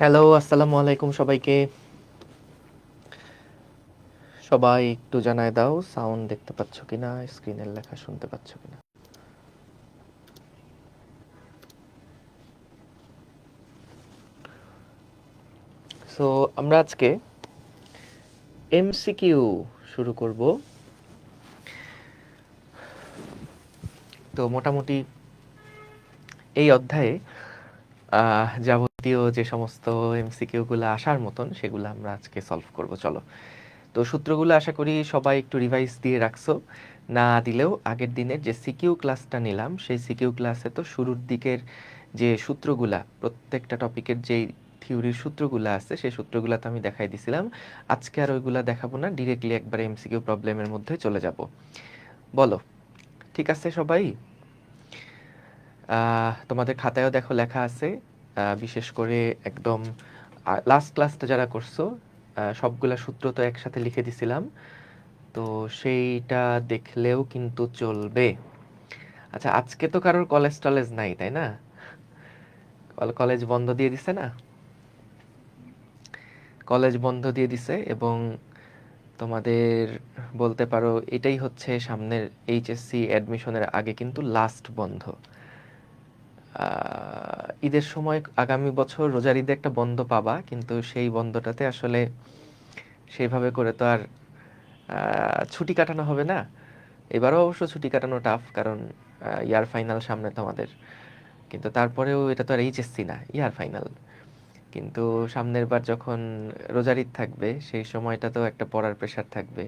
Hello, আসসালামু আলাইকুম সবাইকে। সবাই একটু জানায় দাও সাউন্ড দেখতে পাচ্ছ কিনা, স্ক্রিনের লেখা শুনতে পাচ্ছ কিনা। সো আমরা আজকে এমসিকিউ শুরু করব। তো মোটামুটি এই অধ্যায়ে যাবতীয় যে সমস্ত এমসিকিউগুলো আসার মতন সেগুলো আমরা আজকে সলভ করব। চলো, তো সূত্রগুলো আশা করি সবাই একটু রিভাইজ দিয়ে রাখছো। না দিলেও আগের দিনের যে সিকিউ ক্লাসটা নিলাম সেই সিকিউ ক্লাসে তো শুরুর দিকের যে সূত্রগুলা, প্রত্যেকটা টপিকের যেই থিওরির সূত্রগুলো আছে সেই সূত্রগুলো তো আমি দেখাই দিছিলাম। আজকে আর ওইগুলা দেখাবো না, ডিরেক্টলি একবারে এমসিকিউ প্রবলেমের মধ্যে চলে যাব। বলো, ঠিক আছে সবাই? তোমাদের খাতায়ও দেখো লেখা আছে, বিশেষ করে একদম লাস্ট ক্লাসটা যারা করছো সবগুলা সূত্র তো একসাথে লিখে দিছিলাম, তো সেইটা দেখলেও কিন্তু চলবে। আচ্ছা, আজকে তো কারোর কলেজ টলেজ নাই, তাই না? কলেজ বন্ধ দিয়ে দিছে না? কলেজ বন্ধ দিয়ে দিছে এবং তোমাদের বলতে পারো এটাই হচ্ছে সামনের এইচএসসি অ্যাডমিশনের আগে কিন্তু লাস্ট বন্ধ। ঈদের সময় আগামী বছর রোজার ঈদে একটা বন্ধ পাবা, কিন্তু সেই বন্ধটাতে আসলে সেইভাবে করে তো আর ছুটি কাটানো হবে না। এবারও অবশ্য ছুটি কাটানো টাফ, কারণ ইয়ার ফাইনাল সামনে তোমাদের। কিন্তু তারপরেও এটা তো আর এইচএসসি না, ইয়ার ফাইনাল। কিন্তু সামনের বার যখন রোজার ঈদ থাকবে সেই সময়টা তো একটা পড়ার প্রেশার থাকবে।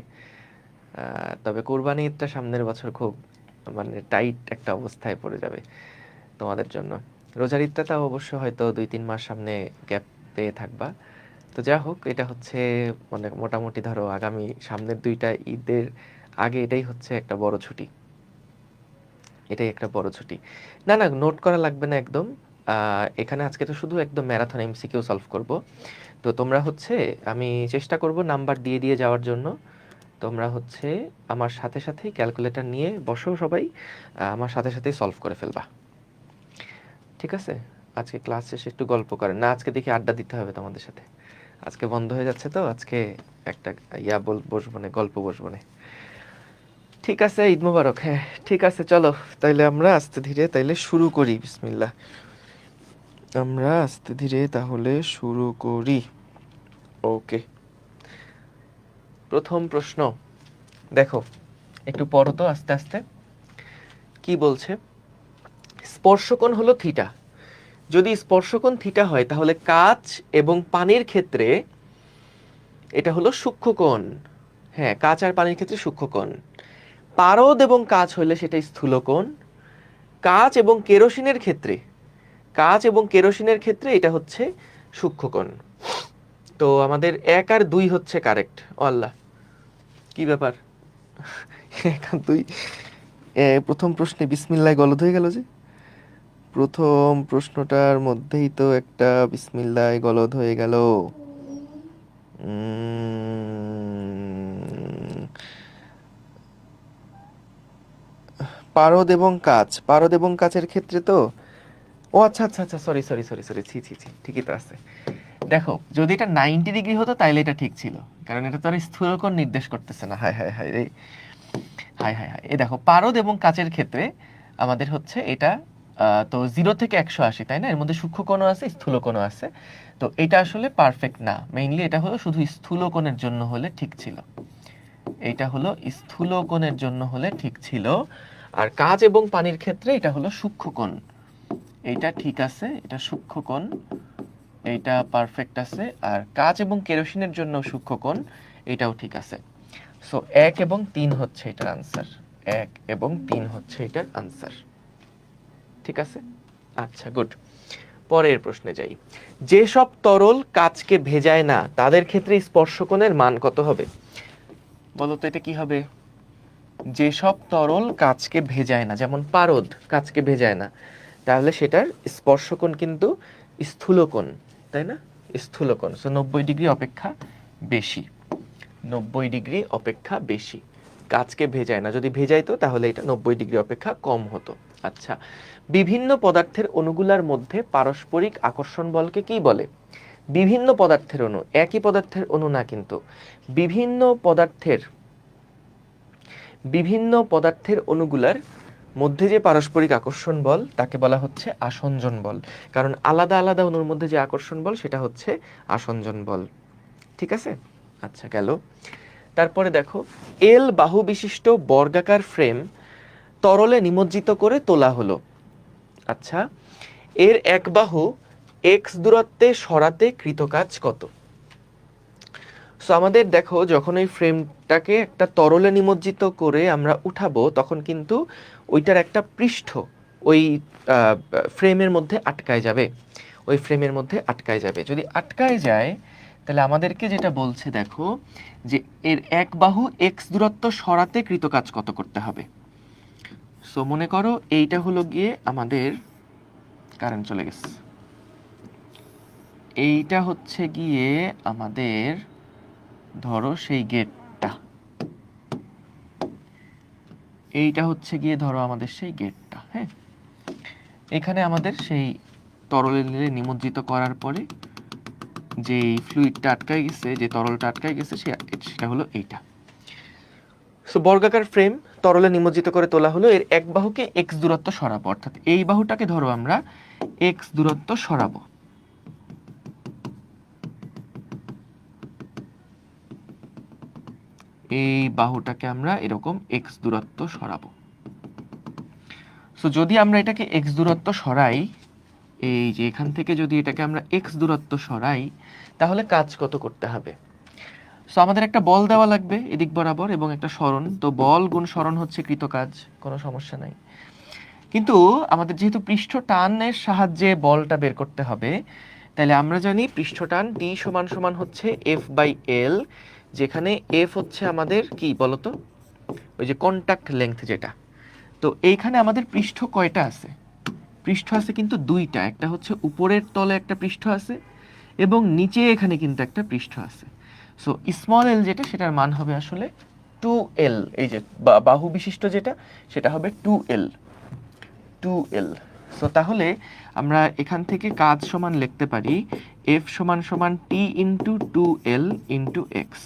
তবে কোরবানি ঈদটা সামনের বছর খুব মানে টাইট একটা অবস্থায় পড়ে যাবে তোমাদের জন্য। রোজার ঈদটা তাও অবশ্য হয়তো 2-3 মাস সামনে গ্যাপ পেয়ে থাকবা। তো যা হোক, এটা হচ্ছে মানে মোটামুটি ধরো আগামী সামনের 2টা ঈদের আগে এটাই হচ্ছে একটা বড় ছুটি। এটাই একটা বড় ছুটি। না না, নোট করা লাগবে না একদম। এখানে আজকে তো শুধু একদম ম্যারাথন এমসিকিউ সলভ করব। তো তোমরা হচ্ছে, আমি চেষ্টা করব নাম্বার দিয়ে দিয়ে যাওয়ার জন্য। তোমরা হচ্ছে আমার সাথে সাথেই ক্যালকুলেটর নিয়ে বসো সবাই, আমার সাথে সাথেই সলভ করে ফেলবা, ঠিক আছে? আজকে ক্লাস শেষে একটু গল্প করেন না, আজকে দেখি আড্ডা দিতে হবে তোমাদের সাথে। আজকে বন্ধ হয়ে যাচ্ছে তো আজকে একটা বসবো না, গল্প বসবো না। ঠিক আছে, ঈদ মোবারক। হ্যাঁ ঠিক আছে, চলো তাইলে আমরা আস্তে ধীরে তাইলে শুরু করি। বিসমিল্লাহ, আমরা আস্তে ধীরে তাহলে শুরু করি। ওকে, প্রথম প্রশ্ন দেখো, একটু পড়ো তো আস্তে আস্তে। কি বলছে? স্পর্শকোণ হলো থিটা। যদি স্পর্শকোণ থিটা হয় তাহলে কাচ এবং পানির ক্ষেত্রে এটা হলো সূক্ষ্মকোণ। হ্যাঁ, কাচ আর পানির ক্ষেত্রে সূক্ষ্মকোণ। পারদ এবং কাচ হলে সেটা স্থূলকোণ। কাচ এবং কেরোসিনের ক্ষেত্রে, কাচ এবং কেরোসিনের ক্ষেত্রে এটা হচ্ছে সূক্ষ্মকোণ। তো আমাদের 1 আর 2 হচ্ছে কারেক্ট। আল্লাহ, কি ব্যাপার! 1 আর 2 প্রথম প্রশ্নে বিসমিল্লাহ গলদ হয়ে গেল যে। প্রথম প্রশ্নটার মধ্যেই তো একটা বিসমিল্লাহ গলদ হয়ে গেল। পারদ এবং কাচ, পারদ এবং কাচের ক্ষেত্রে তো, ও আচ্ছা আচ্ছা আচ্ছা, সরি সরি সরি সরি, ছি ছি ছি, ঠিকই তো আছে। দেখো, যদি এটা 90 ডিগ্রি হতো তাইলে এটা ঠিক ছিল, কারণ এটা তো আর স্থূলকোণ নির্দেশ করতেছে না। হায় হায় হায় রে, হায় হায় হায়। এই দেখো, পারদ এবং কাচের ক্ষেত্রে আমাদের হচ্ছে এটা তো 0 থেকে 180, তাই না? এর মধ্যে সূক্ষ্মকোণও আছে, স্থূলকোণও আছে। তো এটা আসলে পারফেক্ট না, মেইনলি এটা হলো শুধু স্থূলকোণের জন্য হলে ঠিক ছিল। এটা হলো স্থূলকোণের জন্য হলে ঠিক ছিল। আর কাচ এবং পানির ক্ষেত্রে এটা হলো সূক্ষ্মকোণ। এটা ঠিক আছে, এটা সূক্ষ্মকোণ, এইটা পারফেক্ট আছে। আর কাচ এবং কেরোসিনের জন্য সূক্ষ্মকোণ, এটাও ঠিক আছে। সো 1 এবং 3 হচ্ছে এটার আনসার। 1 এবং 3 হচ্ছে এটার আনসার, ঠিক আছে? আচ্ছা, গুড। পরের প্রশ্নে যাই। যেসব তরল কাচকে ভেজায় না তাদের ক্ষেত্রে স্পর্শকোণের মান কত হবে? বলো তো এটা কি হবে? যেসব তরল কাচকে ভেজায় না, যেমন পারদ কাচকে ভেজায় না, তাহলে সেটার স্পর্শকোণ কিন্তু স্থূলকোণ, তাই না? স্থূলকোণ। সো 90 ডিগ্রি অপেক্ষা বেশি, 90 ডিগ্রি অপেক্ষা বেশি। কাচকে ভেজায় না, যদি ভেজাইতো তাহলে এটা 90 ডিগ্রি অপেক্ষা কম হতো। আচ্ছা, বিভিন্ন পদার্থের অণুগুলার মধ্যে পারস্পরিক আকর্ষণ বলকে কি বলে? বিভিন্ন পদার্থের অণু, একই পদার্থের অণু না কিন্তু, বিভিন্ন পদার্থের অণুগুলার মধ্যে যে পারস্পরিক আকর্ষণ বল তাকে বলা হচ্ছে আসঞ্জন বল। কারণ আলাদা আলাদা অণুর মধ্যে যে আকর্ষণ বল সেটা হচ্ছে আসঞ্জন বল। ঠিক আছে, আচ্ছা গেল। তারপরে দেখো, এল বাহু বিশিষ্ট বর্গাকার ফ্রেম তরলে নিমজ্জিত করে তোলা হলো। আচ্ছা, এর এক বাহু এক্স দূরত্বে সরাতে কৃতকাজ কত? সো আমাদের দেখো, যখন ওই ফ্রেমটাকে একটা তরলে নিমজ্জিত করে আমরা উঠাবো তখন কিন্তু ওইটার একটা পৃষ্ঠ ওই ফ্রেমের মধ্যে আটকায় যাবে, ওই ফ্রেমের মধ্যে আটকায় যাবে। যদি আটকায় যায় তাহলে আমাদেরকে যেটা বলছে দেখো, যে এর এক বাহু এক্স দূরত্ব সরাতে কৃতকাজ কত করতে হবে। সো মনে করো এইটা হলো গিয়ে আমাদের, কারেন্ট চলে গেছে, এইটা হচ্ছে গিয়ে আমাদের ধরো সেই গেটটা, এইটা হচ্ছে গিয়ে ধরো আমাদের সেই গেটটা। হ্যাঁ, এখানে আমাদের সেই তরলে নিমজ্জিত করার পরে যে ফ্লুইডটা আটকায় গেছে, যে তরলটা আটকায় গেছে, সেটা হলো এইটা। সো বর্গাকার ফ্রেম তরলে নিমজ্জিত করে তোলা হলো, এর এক বাহুকে এক্স দূরত্ব সরাবো, অর্থাৎ এই বাহুটাকে ধরো আমরা এক্স দূরত্ব সরাবো। এই বাহুটাকে আমরা এরকম এক্স দূরত্ব সরাবো। সো যদি আমরা এটাকে এক্স দূরত্ব সরাই, এই যে এখান থেকে যদি এটাকে আমরা এক্স দূরত্ব সরাই, তাহলে কাজ কত করতে হবে? সো আমাদের একটা বল দেওয়া লাগবে এদিক বরাবর এবং একটা সরণ। তো বল গুণ সরণ হচ্ছে কৃতকাজ, কোনো সমস্যা নাই। কিন্তু আমাদের যেহেতু পৃষ্ঠ টানের সাহায্যে বলটা বের করতে হবে, তাহলে আমরা জানি পৃষ্ঠ টান টি সমান সমান হচ্ছে এফ বাই এল, যেখানে এফ হচ্ছে আমাদের কি বলতো, ওই যে কন্টাক্ট লেংথ যেটা। তো এইখানে আমাদের পৃষ্ঠ কয়টা আছে? পৃষ্ঠ আছে কিন্তু দুইটা, একটা হচ্ছে উপরের তলে একটা পৃষ্ঠ আছে এবং নিচে এখানে কিন্তু একটা পৃষ্ঠ আছে। সো স্মল এল যেটা, সেটার মান হবে আসলে 2L। এই যে বাহু বিশিষ্ট যেটা, সেটা হবে 2L। সো তাহলে আমরা এখান থেকে কাজ সমান লিখতে পারি F সমান সমান T into 2L into x.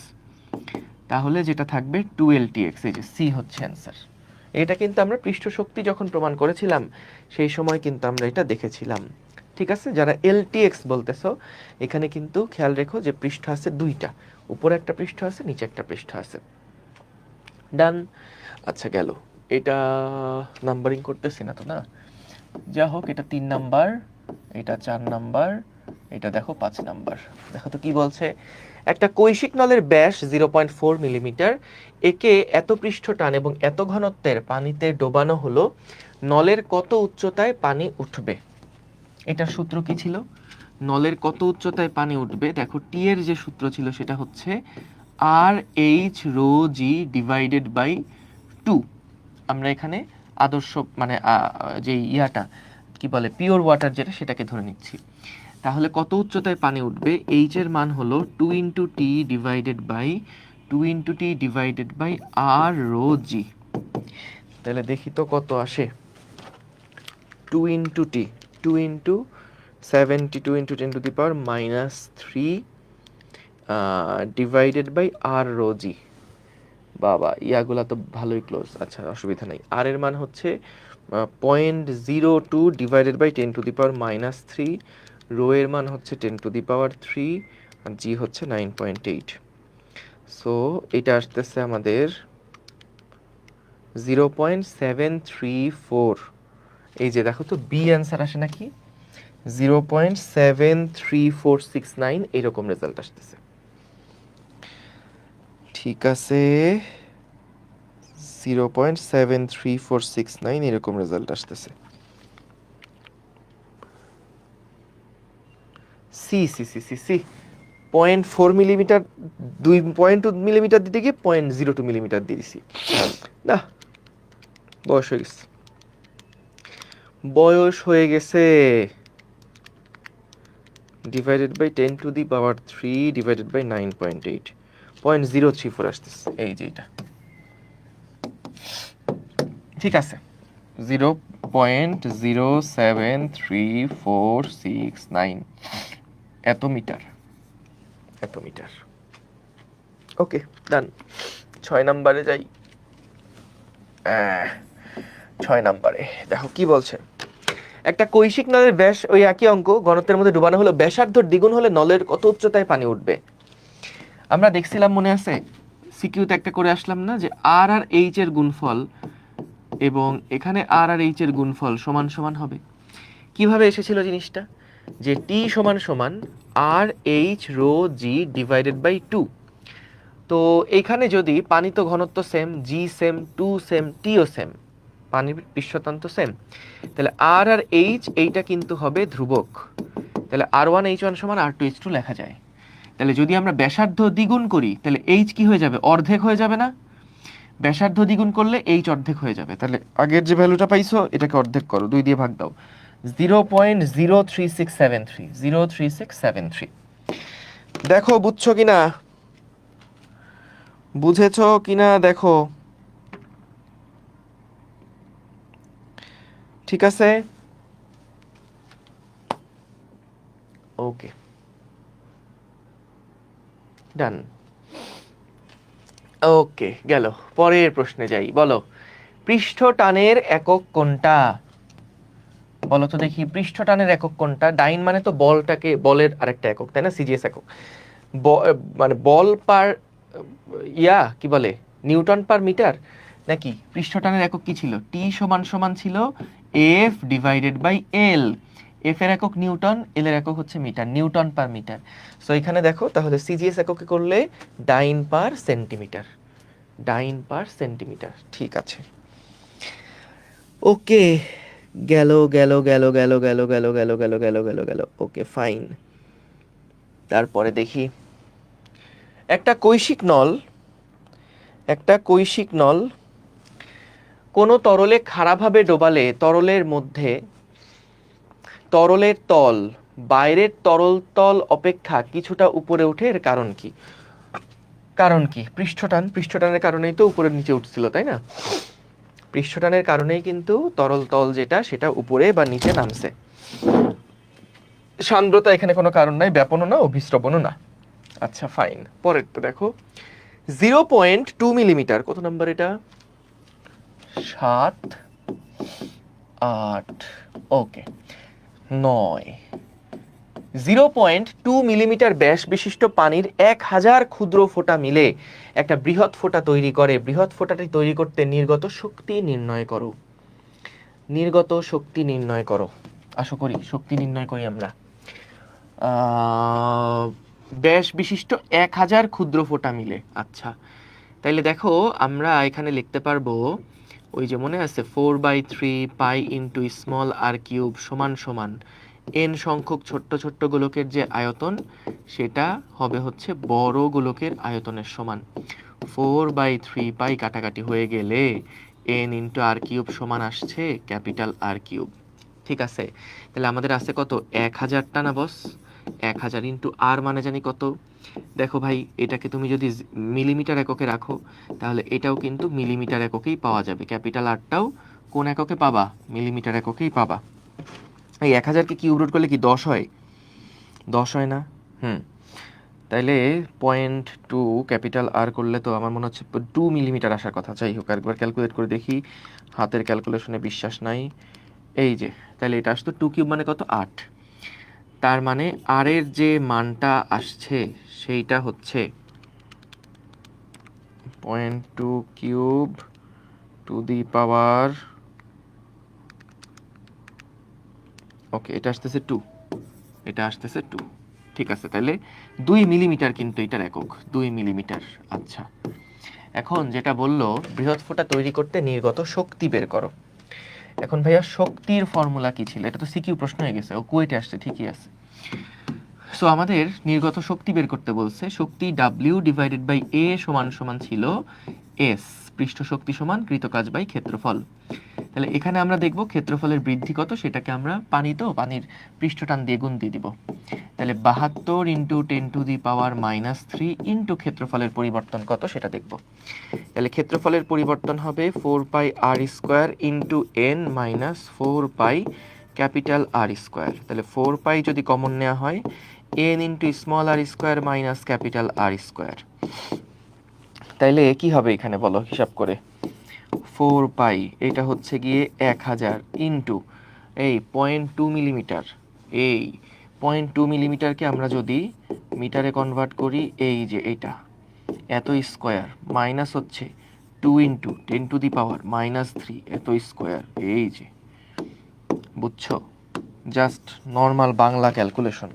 তাহলে যেটা থাকবে 2LTX, এই যে সি হচ্ছে অ্যান্সার। এটা কিন্তু আমরা পৃষ্ঠ শক্তি যখন প্রমাণ করেছিলাম সেই সময় কিন্তু আমরা এটা দেখেছিলাম। ঠিক আছে, যারা এলটিএক্স বলতেছো এখানে কিন্তু খেয়াল রেখো যে পৃষ্ঠ আছে দুইটা, উপরে একটা পৃষ্ঠ আছে, নিচে একটা পৃষ্ঠ আছে। ডান। আচ্ছা গেল, এটা নাম্বারিং করতেছি না তো, না যা হোক, এটা 3 নাম্বার, এটা 4 নাম্বার, এটা দেখো 5 নাম্বার। দেখো তো কি বলছে, একটা কৈশিক নলের ব্যাস 0.4 মিলিমিটার, একে এত পৃষ্ঠ টান এবং এত ঘনত্বের পানিতে ডোবানো হলো, নলের কত উচ্চতায় পানি উঠবে? এটার সূত্র কি ছিল? নলের কত উচ্চতায় পানি উঠবে, দেখো টি এর যে সূত্র ছিল সেটা হচ্ছে R H rho G divided by 2। আমরা এখানে আদর্শ মানে যে ইয়াটা কি বলে পিওর ওয়াটার যেটা, সেটাকে ধরে নিচ্ছি। তাহলে কত উচ্চতায় পানি উঠবে, এইচ এর মান হলো 2 into T divided by R rho G. তাহলে দেখি তো কত আসে। 2 into T, 2 into 72 into 10 to the power minus 3 divided by R rho G. বাবা, ইয়াগুলা তো ভালোই ক্লোজ। আচ্ছা অসুবিধা নেই। আর এর মান হচ্ছে 0.02 divided by 10 to the power minus 3, rho এর মান হচ্ছে 10 টু দি পাওয়ার 3, আর জি হচ্ছে 9.8। সো এটা আসতেছে আমাদের 0.734। এই যে দেখো তো বি অ্যান্সার আসে নাকি, 0.73469 এরকম রেজাল্ট আসতেছে। ঠিক আছে, 0.73469 এরকম রেজাল্ট আসতেছে। সি সি সি সি সি 0.4 মিলিমিটার, 2.2 মিলিমিটার দিতে গিয়ে 0.02 মিলিমিটার দিয়ে দিছি। না, বয়স হয়ে গেছে, বয়স হয়ে গেছে। Divided by 10 to the power 3 divided by 9.8, 0.034 আসতেছে। এই যে এটা ঠিক আছে, 0.07346 9 এত মিটার। হেক্টোমিটার। ওকে, ডান। 6 নম্বরে যাই। 6 নম্বরে দেখো কি বলছে। একটা কৈশিক নলের ব্যাস ওই একই অঙ্ক, ঘনত্বের মধ্যে ডুবানো হলো, ব্যাসার্ধর দ্বিগুণ হলে নলের কত উচ্চতায় পানি উঠবে? আমরা দেখছিলাম, মনে আছে, সিকিউতে একটা করে আসলাম না, যে আর আর এইচ এর গুণফল এবং এখানে আর আর এইচ এর গুণফল সমান সমান হবে। কিভাবে এসেছিল জিনিসটা? যে টি সমান সমান R H rho G divided by 2। তো এইখানে যদি পানি তো ঘনত্ব সেম, জি সেম, 2 সেম, টিও সেম, পানির পৃষ্ঠতন্ত্র সেম, তাহলে আর আর এইচ এইটা কিন্তু হবে ধ্রুবক। তাহলে R1H1 সমান R2H2 লেখা যায়। তাহলে যদি আমরা ব্যাসার্ধ দ্বিগুণ করি তাহলে এইচ কি হয়ে যাবে? অর্ধেক হয়ে যাবে না? ব্যাসার্ধ দ্বিগুণ করলে এইচ অর্ধেক হয়ে যাবে। তাহলে আগের যে ভ্যালুটা পাইছো এটাকে অর্ধেক করো, 2 দিয়ে ভাগ দাও, 0.03673, 03673। দেখো বুঝছো কিনা, বুঝেছো কিনা দেখো। ঠিক আছে, ওকে, ডান। ওকে, গেল। পরের প্রশ্নে যাই। বলো, পৃষ্ঠ টানের একক কোনটা? বলো তো দেখি, পৃষ্ঠ টানের একক কোনটা? ডাইন মানে তো বলটাকে, বলের আরেকটা একক, তাই না? সিজিএস একক। মানে বল পার কি বলে, নিউটন পার মিটার নাকি? পৃষ্ঠ টানের একক কি ছিল? টি সমান সমান ছিল F divided by L. F এর একক নিউটন, এল এর একক হচ্ছে metre, newton per metre. So এখানে দেখো, তাহলে সিজিএস এককে করলে ডাইন পার সেন্টিমিটার, ডাইন পার সেন্টিমিটার। ঠিক আছে, ওকে, গেল গেল গেল গেল গেল গেল গেল গেল গেল গেল গেল ওকে, ফাইন। তারপরে দেখি, একটা কৈশিক নল, একটা কৈশিক নল কোনো তরলে খাড়াভাবে ডোবালে তরলের মধ্যে তরলের তল বাইরের তরল তল অপেক্ষা কিছুটা উপরে ওঠে, এর কারণ কি? কারণ কি? পৃষ্ঠটান, পৃষ্ঠটানের কারণেই তো উপরে নিচে উঠছিল, তাই না? পৃষ্ঠটানের কারণেই কিন্তু তরল তল যেটা সেটা উপরে বা নিচে নামছে। সান্দ্রতা এখানে কোনো কারণ নাই, ব্যাপনও না, অভিস্রবণও না। আচ্ছা ফাইন, পরেরটা দেখো, 0.2 মিলিমিটার, কত নাম্বার এটা? 7, 8, ওকে, 9। 0.2 মিলিমিটার ব্যাস বিশিষ্ট পানির 1000 ক্ষুদ্র ফোঁটা মিলে একটা বৃহৎ ফোঁটা তৈরি করে। বৃহৎ ফোঁটাটি তৈরি করতে নির্গত শক্তি নির্ণয় করো। নির্গত শক্তি নির্ণয় করো। আশা করি শক্তি নির্ণয় করি আমরা। ব্যাস বিশিষ্ট 1000 ক্ষুদ্র ফোঁটা মিলে। আচ্ছা, তাইলে দেখো আমরা এখানে লিখতে পারবো, ওই যে মনে আছে 4/3 পাই ইন্টু স্মল আর কিউব সমান সমান n সংখ্যক ছোট্ট ছোট্ট গোলকের যে আয়তন সেটা হবে হচ্ছে বড় গোলকের আয়তনের সমান। 4/3 পাই কাটাকাটি হয়ে গেলে n ইন্টু আর কিউব সমান আসছে ক্যাপিটাল আর কিউব। ঠিক আছে, তাহলে আমাদের আছে কত? 1000টা না বস? 1000 ইন্টু আর মানে জানি কত? দেখো ভাই, এটাকে তুমি যদি মিলিমিটার এককে রাখো তাহলে এটাও কিন্তু মিলিমিটার এককেই পাওয়া যাবে। ক্যাপিটাল আরটাও কোন এককে পাবা? মিলিমিটার এককেই পাবা। এই 1000কে কিউব রুট করলে কি 10 হয়? 10 হয় না? তাইলে 0.2 ক্যাপিটাল আর করলে তো আমার মনে হচ্ছে 2 মিলিমিটার আসার কথা। যাই হোক, একবার ক্যালকুলেট করে দেখি, হাতের ক্যালকুলেশনে বিশ্বাস নাই। এই যে, তাহলে এটা আসতো 2 কিউব মানে কত? 8। তার মানে আর এর যে মানটা আসছে সেইটা হচ্ছে 0.2 কিউব টু দি পাওয়ার, ওকে, এটা আসতেছে 2, এটা আসতেছে 2। ঠিক আছে, তাহলে 2 মিলিমিটার কিন্তু এটার একক, 2 মিলিমিটার। আচ্ছা, এখন যেটা বললো বৃহৎ ফোঁটা তৈরি করতে নির্গত শক্তি বের করো। এখন ভাইয়া শক্তির ফর্মুলা কি ছিল? এটা তো সিকিউ প্রশ্ন হয়ে গেছে, ও কুয়েটে আসছে, ঠিকই আছে। সো আমাদের নির্গত শক্তি বের করতে বলছে। শক্তি W ডিভাইডেড বাই A সমান সমান ছিল S, পৃষ্ঠ শক্তি সমান কৃতকাজ বাই ক্ষেত্রফল। তাহলে এখানে আমরা দেখব ক্ষেত্রফলের বৃদ্ধি কত, সেটাকে আমরা পানি তো পানির পৃষ্ঠটান দিয়ে গুণ দিয়ে দিব। তাহলে 72 into 10 to the power -3 into ক্ষেত্রফলের পরিবর্তন কত সেটা দেখব। তাহলে ক্ষেত্রফলের পরিবর্তন হবে 4 pi R square into n minus 4 pi capital R square. তাহলে 4 পাই যদি কমন নেওয়া হয়, n into small R square minus capital R square. তাইলে কি হবে এখানে বলো হিসাব করে? 4 পাই, এটা হচ্ছে গিয়ে 1000 ইন্টু এই 0.2 মিলিমিটার, এই 0.2 মিলিমিটারকে আমরা যদি মিটারে কনভার্ট করি, এই যে এটা এত স্কোয়ার মাইনাস হচ্ছে 2 ইন্টু 10⁻³ এত স্কোয়ার, এই যে বুঝছো? Just normal Bangla calculation.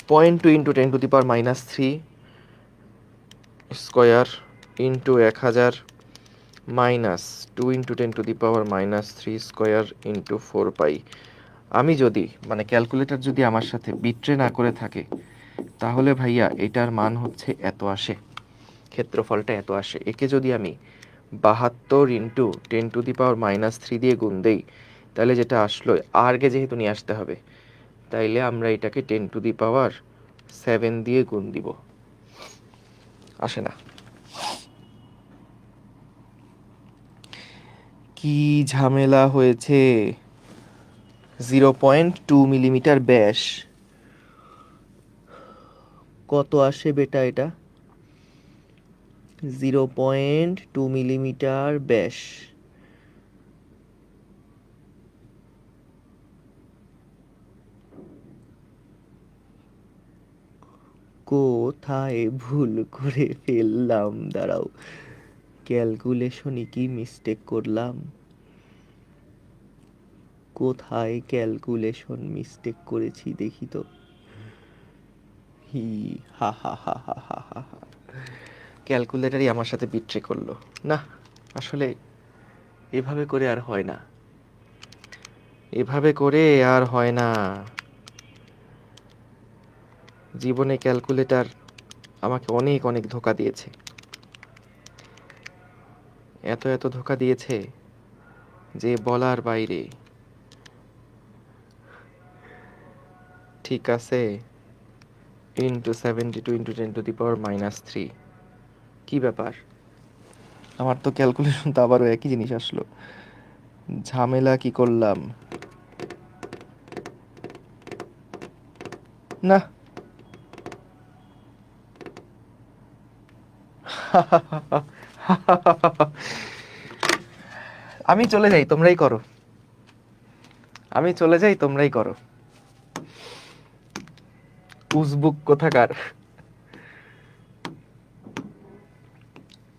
0.2 into 10⁻³ square into 1000 minus 2 into 10⁻³ square into 4 পাই। আমি যদি মানে ক্যালকুলেটর যদি আমার সাথে বিট্রে না করে থাকে, তাহলে ভাইয়া এটার মান হচ্ছে এত আসে, ক্ষেত্রফলটা এত আসে। একে যদি আমি 72 ইন্টু 10⁻³ দিয়ে গুণ দেই, তাহলে যেটা আসলো আরকে যেহেতু নিয়ে আসতে হবে, তাইলে আমরা এটাকে 10⁻7 দিয়ে গুণ দিব। আসে না? কি ঝামেলা হয়েছে! 0.2 মিলিমিটার ব্যাস, কত আসে বেটা এটা? 0.2 মিলিমিটার ব্যাস। কোথায় ভুল করে ফেললাম? দাঁড়াও, ক্যালকুলেশনে কি মিস্টেক করলাম? কোথায় ক্যালকুলেশন মিস্টেক করেছি দেখি তো। হি হা হা হা হা হা হা হা, ক্যালকুলেটরই আমার সাথে বিট্রে করলো। না, আসলে এভাবে করে আর হয় না, এভাবে করে আর হয় না। জীবনে ক্যালকুলেটর আমাকে অনেক অনেক ধোঁকা দিয়েছে, এত এত ধোঁকা দিয়েছে যে বলার বাইরে। ঠিক আছে, ইন্টু 72 ইন্টু 10⁻³ কি ব্যাপার? আমার তো ক্যালকুলেশন তো আবারও একই জিনিস আসলো, ঝামেলা কি করলাম? না আমি চলে যাই, তোমরাই করো। আমি চলে যাই, তোমরাই করো। উজবুক কোথাকার!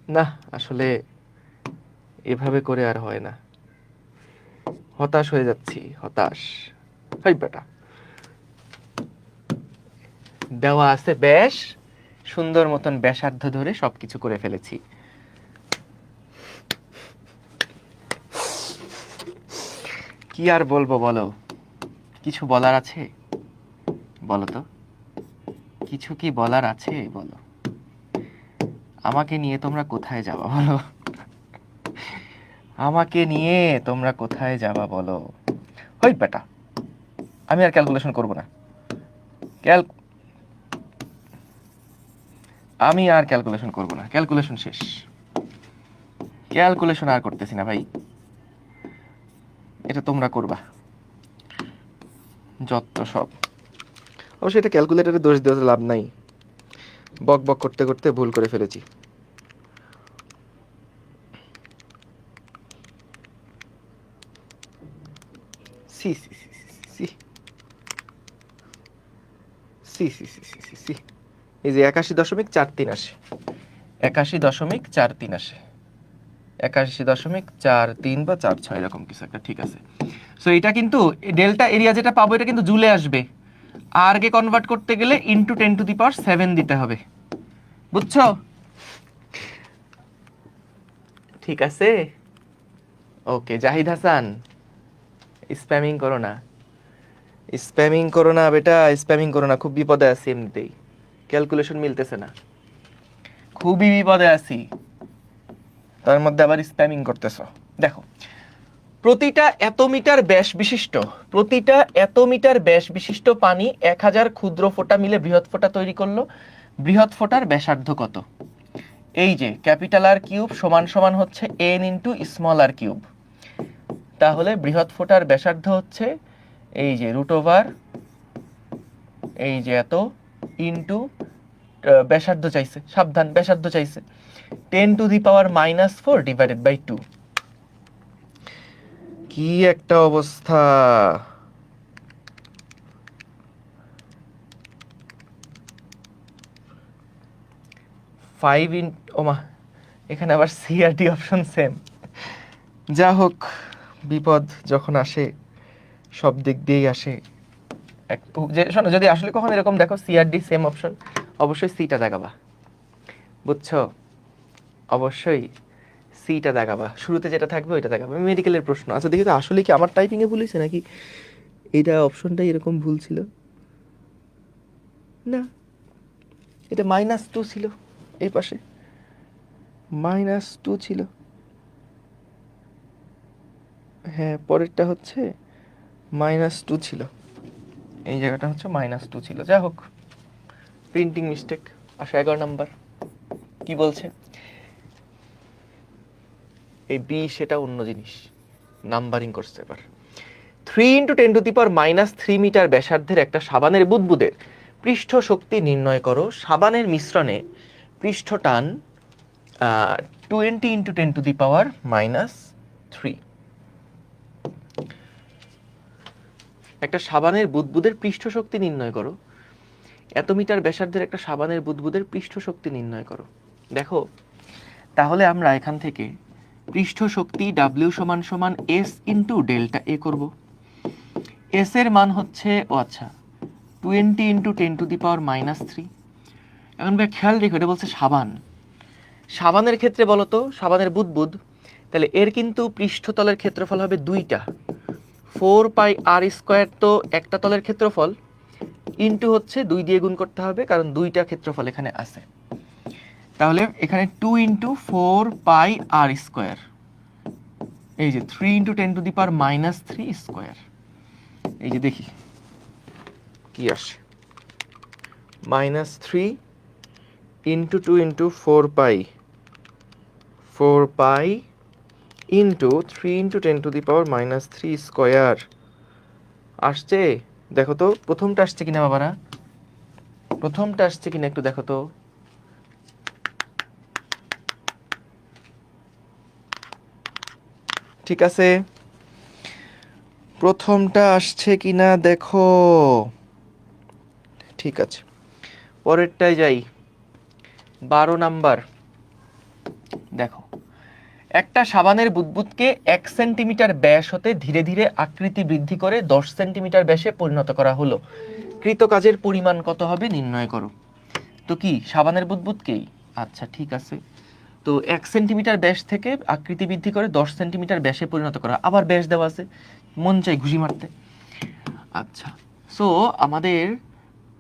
না, আসলে এভাবে করে আর হয় না, হতাশ হয়ে যাচ্ছি, হতাশ। হাই বেটা, দেওয়া আছে ব্যাস, সুন্দর মতন ব্যাসার্ধ ধরে সবকিছু করে ফেলেছি। কি আর বলবো বলো? কিছু বলার আছে? বলো তো, কিছু কি বলার আছে বলো? আমাকে নিয়ে তোমরা কোথায় যাবা বলো? আমাকে নিয়ে তোমরা কোথায় যাবা বলো? হই বেটা, আমি আর ক্যালকুলেশন করব না। আমি আর ক্যালকুলেশন করব না, ক্যালকুলেশন শেষ। ক্যালকুলেশন আর করতেছি না ভাই, এটা তোমরা করবা যত সব। অবশ্যই এটা ক্যালকুলেটরে দোষ দেওয়াতে লাভ নাই, বক বক করতে করতে ভুল করে ফেলেছি। সি সি সি সি সি সি সি সি সি সি, এই যে 81.43 আসে, 81.43 আসে, 81.43 বা 46 এরকম কিছু একটা, ঠিক আছে। সো এটা কিন্তু ডেল্টা এরিয়া যেটা পাবো এটা কিন্তু জুলে আসবে, আর কে কনভার্ট করতে গেলে ইনটু 10⁻7 দিতে হবে, বুঝছো? ঠিক আছে, ওকে। জাহিদ হাসান, স্প্যামিং করো না, স্প্যামিং করো না বেটা, স্প্যামিং করো না, খুব বিপদে আছি এমনিতেই, ক্যালকুলেশন মিলতেছে না, খুবই বিপদে আছি, তার মধ্যে আবার স্প্যামিং করতেছো। দেখো, প্রতিটা এত মিটার ব্যাস বিশিষ্ট, প্রতিটা এত মিটার ব্যাস বিশিষ্ট পানি 1000 ক্ষুদ্র ফোঁটা মিলে বৃহৎ ফোঁটা তৈরি করলো। বৃহৎ ফোঁটার ব্যাসার্ধ কত? এই যে ক্যাপিটাল আর কিউব সমান সমান হচ্ছে n ইন্টু স্মল আর কিউব। তাহলে বৃহৎ ফোঁটার ব্যাসার্ধ হচ্ছে এই যে √, এই যে এত ইন্টু ব্যাসার্ধ চাইছে, সাবধান ব্যাসার্ধ চাইছে, 10⁻⁻4 ডিভাইডেড বাই 2। কি একটা অবস্থা! ওমা, এখানে আবার সি আর ডি অপশন সেম। যা হোক, বিপদ যখন আসে সব দিক দিয়েই আসে। শোনো, যদি আসলে কখন এরকম দেখো সি আর ডি সেম অপশন, অবশ্যই সিটা দেখাবা, বুঝছো? অবশ্যই সিটা দেখাবা, শুরুতে যেটা থাকবে ওইটা দেখাবা। মেডিকেলের প্রশ্ন। আচ্ছা দেখি তো আসলে কি আমার টাইপিং এ ভুল হয়েছে নাকি এটা অপশনটাই এরকম ভুল ছিল। না, এটা -2 ছিল, এই পাশে -2 ছিল। হ্যাঁ, পরেরটা হচ্ছে -2 ছিল, এই জায়গাটা হচ্ছে -2 ছিল। যা হোক, প্রিন্টিং মিস্টেক। 11 নাম্বার কি বলছে? এই বি সেটা অন্য জিনিস, নাম্বারিং করছে এবার। 3 × 10⁻³ মিটার ব্যাসার্ধের একটা সাবানের বুদবুদের পৃষ্ঠ শক্তি নির্ণয় করো। সাবানের মিশ্রণে পৃষ্ঠ টান 20 × 10⁻³ একটা সাবানের বুদবুদের পৃষ্ঠ শক্তি নির্ণয় করো। এত মিটার ব্যাসার্ধের একটা সাবানের বুদবুদের পৃষ্ঠ শক্তি নির্ণয় করো। দেখো, তাহলে আমরা এখান থেকে পৃষ্ঠ শক্তি W = S × ΔA করব। S এর মান হচ্ছে 20 × 10⁻³ এখন খেয়াল রেখো, এটা বলছে সাবান। সাবানের ক্ষেত্রে বলো তো, সাবানের বুদবুদ, তাহলে এর কিন্তু পৃষ্ঠতলের ক্ষেত্রফল হবে 2টা, 4πr² তো একটা তলের ক্ষেত্রফল, ইন্টু হচ্ছে 2 দিয়ে গুণ করতে হবে কারণ 2টা ক্ষেত্রফল এখানে আছে। তাহলে এখানে 2 × 4πr², এই যে 3 × 10⁻³ এই যে দেখি কি আসে, -3 × 2 × 4π ইন্টু 3 × 10⁻³ আসছে। দেখো তো প্রথমটা আসছে কিনা বাবারা, প্রথমটা আসছে কিনা একটু দেখো তো। ঠিক আছে, প্রথমটা আসছে কিনা দেখো। ঠিক আছে, পরেরটায় যাই। 12 নাম্বার দেখো, একটা সাবানের বুদবুদকে 1 সেন্টিমিটার ব্যাস হতে ধীরে ধীরে আকৃতি বৃদ্ধি করে 10 সেন্টিমিটার ব্যাসে পরিণত করা হলো। কৃত কাজের পরিমাণ কত হবে নির্ণয় করো। তো কি সাবানের বুদবুদকেই? আচ্ছা ঠিক আছে, তো 1 সেন্টিমিটার ব্যাস থেকে আকৃতি বৃদ্ধি করে 10 সেন্টিমিটার ব্যাসে পরিণত করা, আবার ব্যাস দেওয়া আছে, মন চাই ঘুষি মারতে। আচ্ছা, সো আমাদের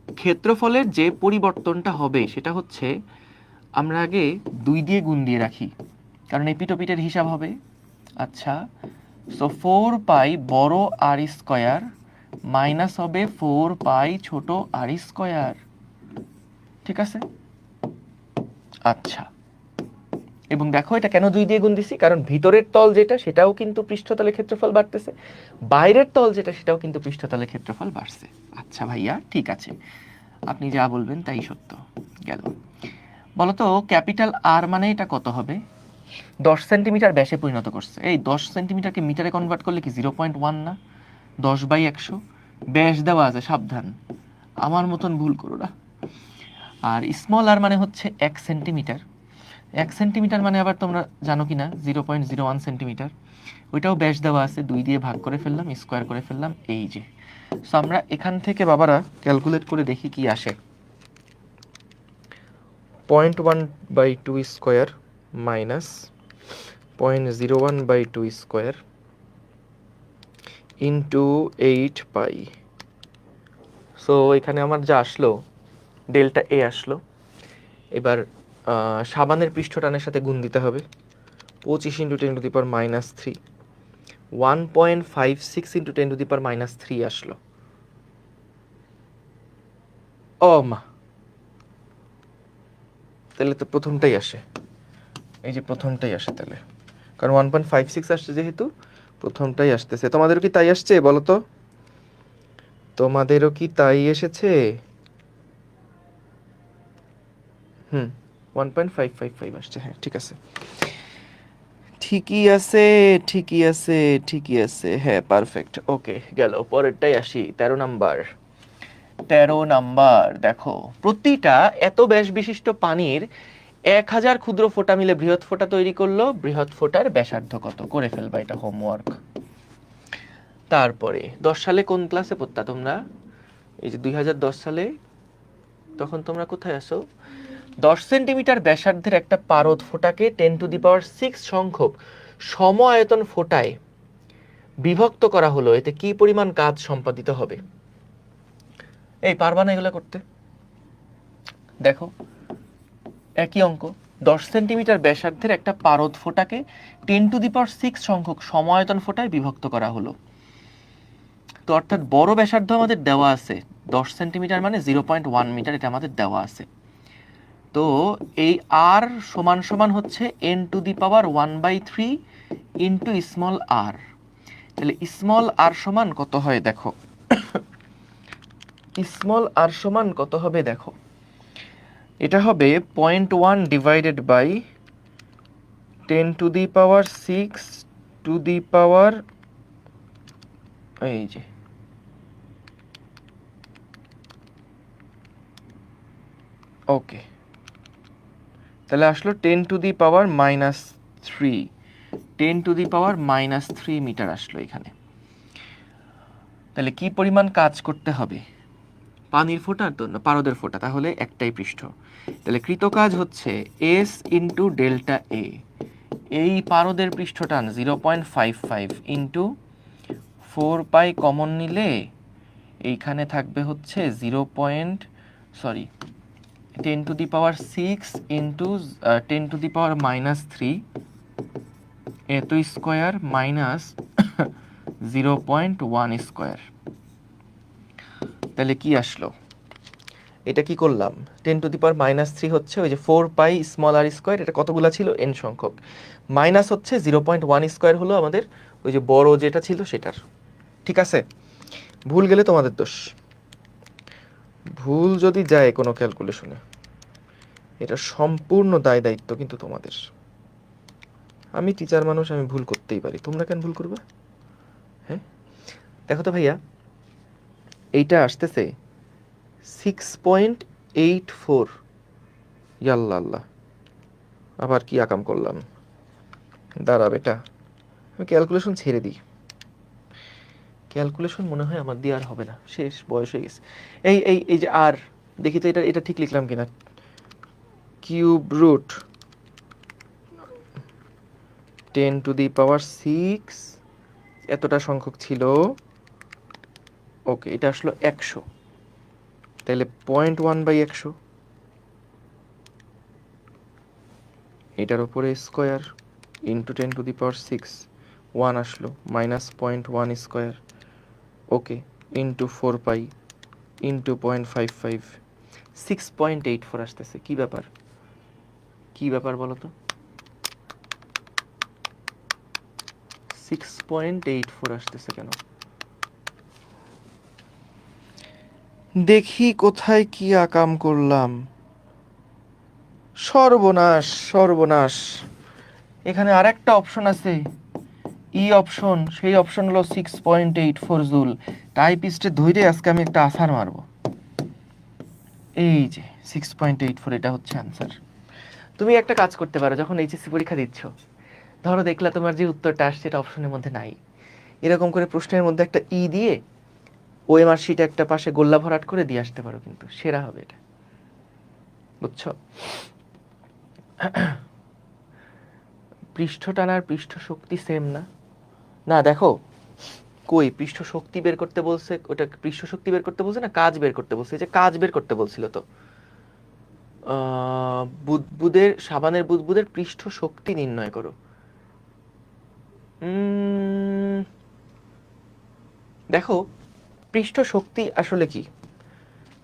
ক্ষেত্রফলের যে পরিবর্তনটা হবে সেটা হচ্ছে, আমরা আগে 2 দিয়ে গুণ দিয়ে রাখি কারণ এপিটোপিটের হিসাব হবে। আচ্ছা, সো 4π বড় r² মাইনাস হবে 4π ছোট r²। ঠিক আছে? আচ্ছা, এবং দেখো এটা কেন 2 দিয়ে গুণ দিছি, কারণ ভিতরের তল যেটা সেটাও কিন্তু পৃষ্ঠতলের ক্ষেত্রফল বাড়তেছে, বাইরের তল যেটা সেটাও কিন্তু পৃষ্ঠতলের ক্ষেত্রফল বাড়ছে। আচ্ছা ভাইয়া, ঠিক আছে, আপনি যা বলবেন তাই সত্য। গেল, বলতো ক্যাপিটাল আর মানে এটা কত হবে? 10 সেন্টিমিটার ব্যাসে পরিণত করছে। এই 10 সেন্টিমিটারকে মিটারে কনভার্ট করলে কি 0.1 না? 10/100 ব্যাস দেওয়া আছে, সাবধান আমার মতন ভুল করো না। আর স্মল আর মানে হচ্ছে 1 সেন্টিমিটার। 1 সেন্টিমিটার মানে আবার তোমরা জানো কিনা 0.01 সেন্টিমিটার, ওইটাও ব্যাস দেওয়া আছে, 2 দিয়ে ভাগ করে ফেললাম, স্কোয়ার করে ফেললাম, এই যে। সো আমরা এখান থেকে বাবারা ক্যালকুলেট করে দেখি কি আসে। 0.1/2 square minus 0.01/2 square into 8π। So এখানে আমার যা আসলো ডেল্টা এ আসলো। এবার সাবানের পৃষ্ঠটানের সাথে গুণ দিতে হবে, 25 × 10⁻³ 1.56 × 10⁻³ আসলো। ও মা, তাহলে তো প্রথমটাই আসে, এই যে প্রথমটাই আসে তাহলে, কারণ 1.56 আসছে যেহেতু প্রথমটাই আসতেছে। তোমাদেরও কি তাই আসছে বলো তো? তোমাদেরও কি তাই এসেছে? 1.555 আসছে, হ্যাঁ ঠিক আছে, ঠিকই আছে, ঠিকই আছে, ঠিকই আছে, হ্যাঁ পারফেক্ট। ওকে, গেল। পরেরটাই আসি, 13 নাম্বার। 13 নাম্বার দেখো, প্রতিটা এত ব্যাস বিশিষ্ট পানির 1000 ক্ষুদ্র ফোঁটা মিলে বৃহৎ ফোঁটা তৈরি করলো, বৃহৎ ফোঁটার ব্যাসার্ধ কত? করে ফেলবা, এটা হোমওয়ার্ক। তারপরে 10 সালে কোন ক্লাসে পড়তা তোমরা? এই যে 2010 সালে, তখন তোমরা কোথায় আসো? 10 সেন্টিমিটার ব্যাসার্ধের একটা পারদ ফোঁটাকে 10⁶ সংখ্যক সম আয়তন ফোঁটায় বিভক্ত করা হলো, এতে কি পরিমাণ কাজ সম্পাদিত হবে? এই পারবা না এগুলো করতে? দেখো, একই অঙ্ক, 10 সেন্টিমিটার ব্যাসার্ধের একটা পারদ ফোঁটাকে 10⁶ সংখ্যক সম আয়তন ফোঁটায় বিভক্ত করা হলো। তো অর্থাৎ বড় ব্যাসার্ধ আমাদের দেওয়া আছে 10 সেন্টিমিটার মানে 0.1 মিটার, এটা আমাদের দেওয়া আছে। তো এই আর সমান সমান হচ্ছে n⁻⁴ ইন্টু স্মল আর। তাহলে স্মল আর সমান কত হয় দেখো, স্মল আর সমান কত হবে দেখো, এটা হবে 0.1 ডিভাইডেড বাই 10⁶ টু দি পাওয়ার, এই যে ওকে, তাহলে আসলো 10⁻⁻3, 10⁻⁻3 মিটার আসলো এখানে। তাহলে কি পরিমাণ কাজ করতে হবে? পানির ফোঁটার জন্য, পারদের ফোঁটা, তাহলে একটাই পৃষ্ঠ, তাহলে কৃত কাজ হচ্ছে S ইন্টু ডেল্টা এ। এই পারদের পৃষ্ঠটান 0.55 ইন্টু 4 পাই কমন নিলে এইখানে থাকবে হচ্ছে 10⁻6 ইন্টু 10⁻³ এত স্কোয়ার মাইনাস 0.1 স্কোয়ার। তাহলে কি আসলো? এটা কি করলাম, 10⁻³ হচ্ছে ওই যে 4 পাই স্মল আর স্কোয়ার, এটা কতগুলা ছিল? n সংখ্যক, মাইনাস হচ্ছে 0.1 স্কোয়ার হলো আমাদের ওই যে বড় যেটা ছিল সেটার। ঠিক আছে, ভুল গেলে তোমাদের দোষ, ভুল যদি যায় কোনো ক্যালকুলেশনে, এটা সম্পূর্ণ দায় দায়িত্ব কিন্তু তোমাদের। আমি টিচার মানুষ, আমি ভুল করতেই পারি, তোমরা কেন ভুল করবে? হ্যাঁ দেখো তো ভাইয়া, এইটা আসতেছে 6.84, ইয়াল্লা আল্লাহ, আবার কি আকাম করলাম, দাঁড়া বেটা, আমি ক্যালকুলেশন ছেড়ে দিই, ক্যালকুলেশন মনে হয় আমার দিয়ে আর হবে না, শেষ, বয়স হয়ে গেছে। এই এই এই যে আর, দেখি তো এটা এটা ঠিক লিখলাম কিনা, কিউব রুট 10⁶ এতটা সংখ্যক ছিল, ওকে, এটা আসলো 100, তাহলে 0.1/100, এটার উপরে স্কোয়ার ইন্টু 10⁶, 1 আসলো মাইনাস 0.1 স্কোয়ার, ওকে, ইন্টু 4 পাই ইন্টু 0.55, 6.84 আসতেছে। কি ব্যাপার, কি ব্যাপার বলো তো? 6.84 আসতেছে কেন? দেখি কোথায় কি আকাম করলাম, সর্বনাশ সর্বনাশ। এখানে আরেকটা অপশন আছে, ই অপশন, সেই অপশন হলো 6.84 জুল। টাইপিস্টে ধৈর্য আজকে আমি একটা আছাড় মারবো। এই যে 6.84, এটা হচ্ছে অ্যান্সার। তুমি একটা কাজ করতে পারো, যখন এইচএসসি পরীক্ষা দিচ্ছ, ধরো দেখলা তোমার যে উত্তরটা আসছে এটা অপশনের মধ্যে নাই, এরকম করে প্রশ্নের মধ্যে একটা ই দিয়ে ওএমআর শিটে একটা পাশে গোল্লা ভরাট করে দিয়ে আসতে পারো, কিন্তু সেরা হবে এটা, বুঝছো? পৃষ্ঠ টানার পৃষ্ঠ শক্তি সেম না? না দেখো, কই পৃষ্ঠ শক্তি বের করতে বলছে, ওটা পৃষ্ঠ শক্তি বের করতে বলছে না কাজ বের করতে বলছে, যে কাজ বের করতে বলছিল তো, বুদবুদের, সাবানের বুদবুদের পৃষ্ঠ শক্তি নির্ণয় করো। দেখো, পৃষ্ঠ শক্তি আসলে কি,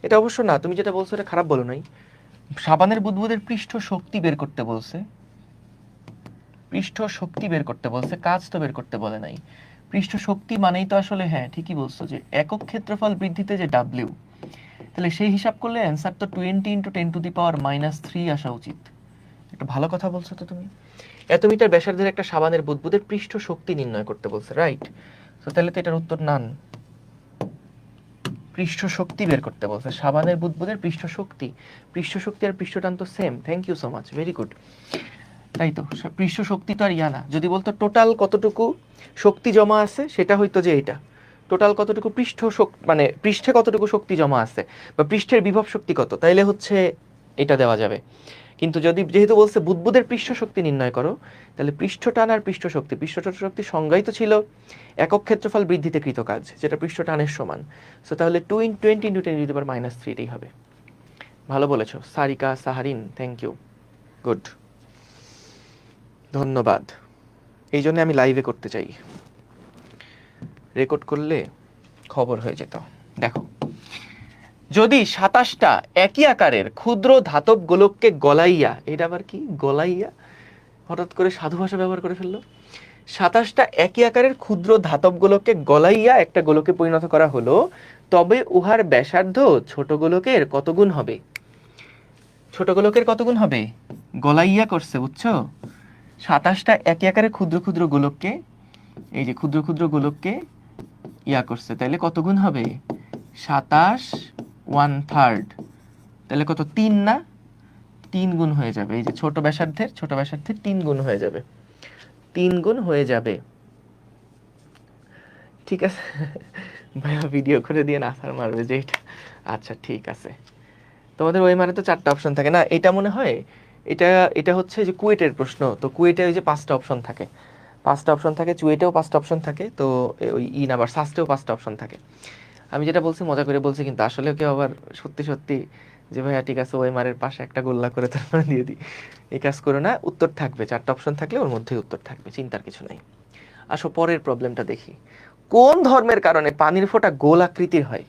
এটা অবশ্য না, তুমি যেটা বলছো এটা খারাপ বলো নাই, সাবানের বুদবুদের পৃষ্ঠ শক্তি বের করতে বলছে, পৃষ্ঠ শক্তি বের করতে বলছে, কাজ তো বের করতে বলে নাই। পৃষ্ঠ শক্তি মানেই তো আসলে, হ্যাঁ ঠিকই বলছো, যে একক ক্ষেত্রফল বৃদ্ধিতে যে ডাব্লিউ, তাহলে সেই হিসাব করলে অ্যান্সার তো 20 × 10⁻³ আসা উচিত। একটা ভালো কথা বলছো তো তুমি। এত মিটার ব্যাসার্ধের একটা সাবানের বুদবুদের পৃষ্ঠ শক্তি নির্ণয় করতে বলছে, রাইট? তো তাহলে তো এটার উত্তর নান। পৃষ্ঠ শক্তি বের করতে বলছে, সাবানের বুদবুদের পৃষ্ঠ শক্তি। পৃষ্ঠ শক্তি আর পৃষ্ঠটান তো same. Thank you so much, very good. তাই তো, পৃষ্ঠ শক্তি তো আর ইয়া না। যদি বলতো টোটাল কতটুকু শক্তি জমা আছে, সেটা হইতো যে এটা টোটাল কতটুকু পৃষ্ঠ মানে পৃষ্ঠে কতটুকু শক্তি জমা আছে বা পৃষ্ঠের বিভব শক্তি কত, তাইলে হচ্ছে এটা দেওয়া যাবে। কিন্তু যেহেতু বলছে বুদবুদের পৃষ্ঠ শক্তি নির্ণয় করো, তাহলে পৃষ্ঠ টান আর পৃষ্ঠ শক্তি সংজ্ঞায়িত ছিল একক ক্ষেত্রফল বৃদ্ধিতে কৃত কাজ, যেটা পৃষ্ঠ টানের সমান। সো তাহলে 20 × 10⁻³ এটাই হবে। ভালো বলেছো Sarika Saharin, thank you, good, ধন্যবাদ। এই জন্য আমি লাইভে করতে চাই, রেকর্ড করলে খবর হয়ে যেত। দেখো, যদি 27টা একই আকারের ক্ষুদ্র ধাতব গোলককে গলাইয়া, এটা আবার কি গলাইয়া, হঠাৎ করে সাধু ভাষা ব্যবহার করে ফেললো। 27টা একই আকারের ক্ষুদ্র ধাতব গোলককে গলাইয়া একটা গোলকে পরিণত করা হলো, তবে উহার ব্যাসার্ধ ছোট গোলকের কত গুণ হবে? ছোট গোলকের কত গুণ হবে? গলাইয়া করছে, বুঝছো? 27টা একই আকারের ক্ষুদ্র ক্ষুদ্র গোলককে, এই যে ক্ষুদ্র ক্ষুদ্র গোলককে ইয়া করছে, তাহলে কত গুণ হবে? 27 1/3, তাহলে কত? 3 না? 3 গুণ হয়ে যাবে। এই যে ছোট ব্যাসার্ধের 3 গুণ হয়ে যাবে, 3 গুণ হয়ে যাবে। ঠিক আছে ভাইয়া, ভিডিও করে দিয়ে নাসার মারবে যে এটা। আচ্ছা ঠিক আছে, তোমাদের ওই মারে তো 4টা অপশন থাকে না, এটা মনে হয় এটা এটা হচ্ছে যে কুয়েটের প্রশ্ন। তো কুয়েটে ওই যে 5টা অপশন থাকে, 5টা অপশন থাকে, চুয়েটেও 5টা অপশন থাকে, তো ওই আবার সাস্টেও 5টা অপশন থাকে। আমি যেটা বলছি মজা করে বলছি, কিন্তু আসলে কেউ আবার সত্যি সত্যি যে ভাইয়া ঠিক আছে ওই মারের পাশে একটা গোল্লা করে তারপরে দিয়ে দিই, এই কাজ করো না। উত্তর থাকবে, 4টা অপশন থাকলে ওর মধ্যেই উত্তর থাকবে, চিন্তার কিছু নাই। আসো পরের প্রবলেমটা দেখি। কোন ধর্মের কারণে পানির ফোঁটা গোল আকৃতির হয়?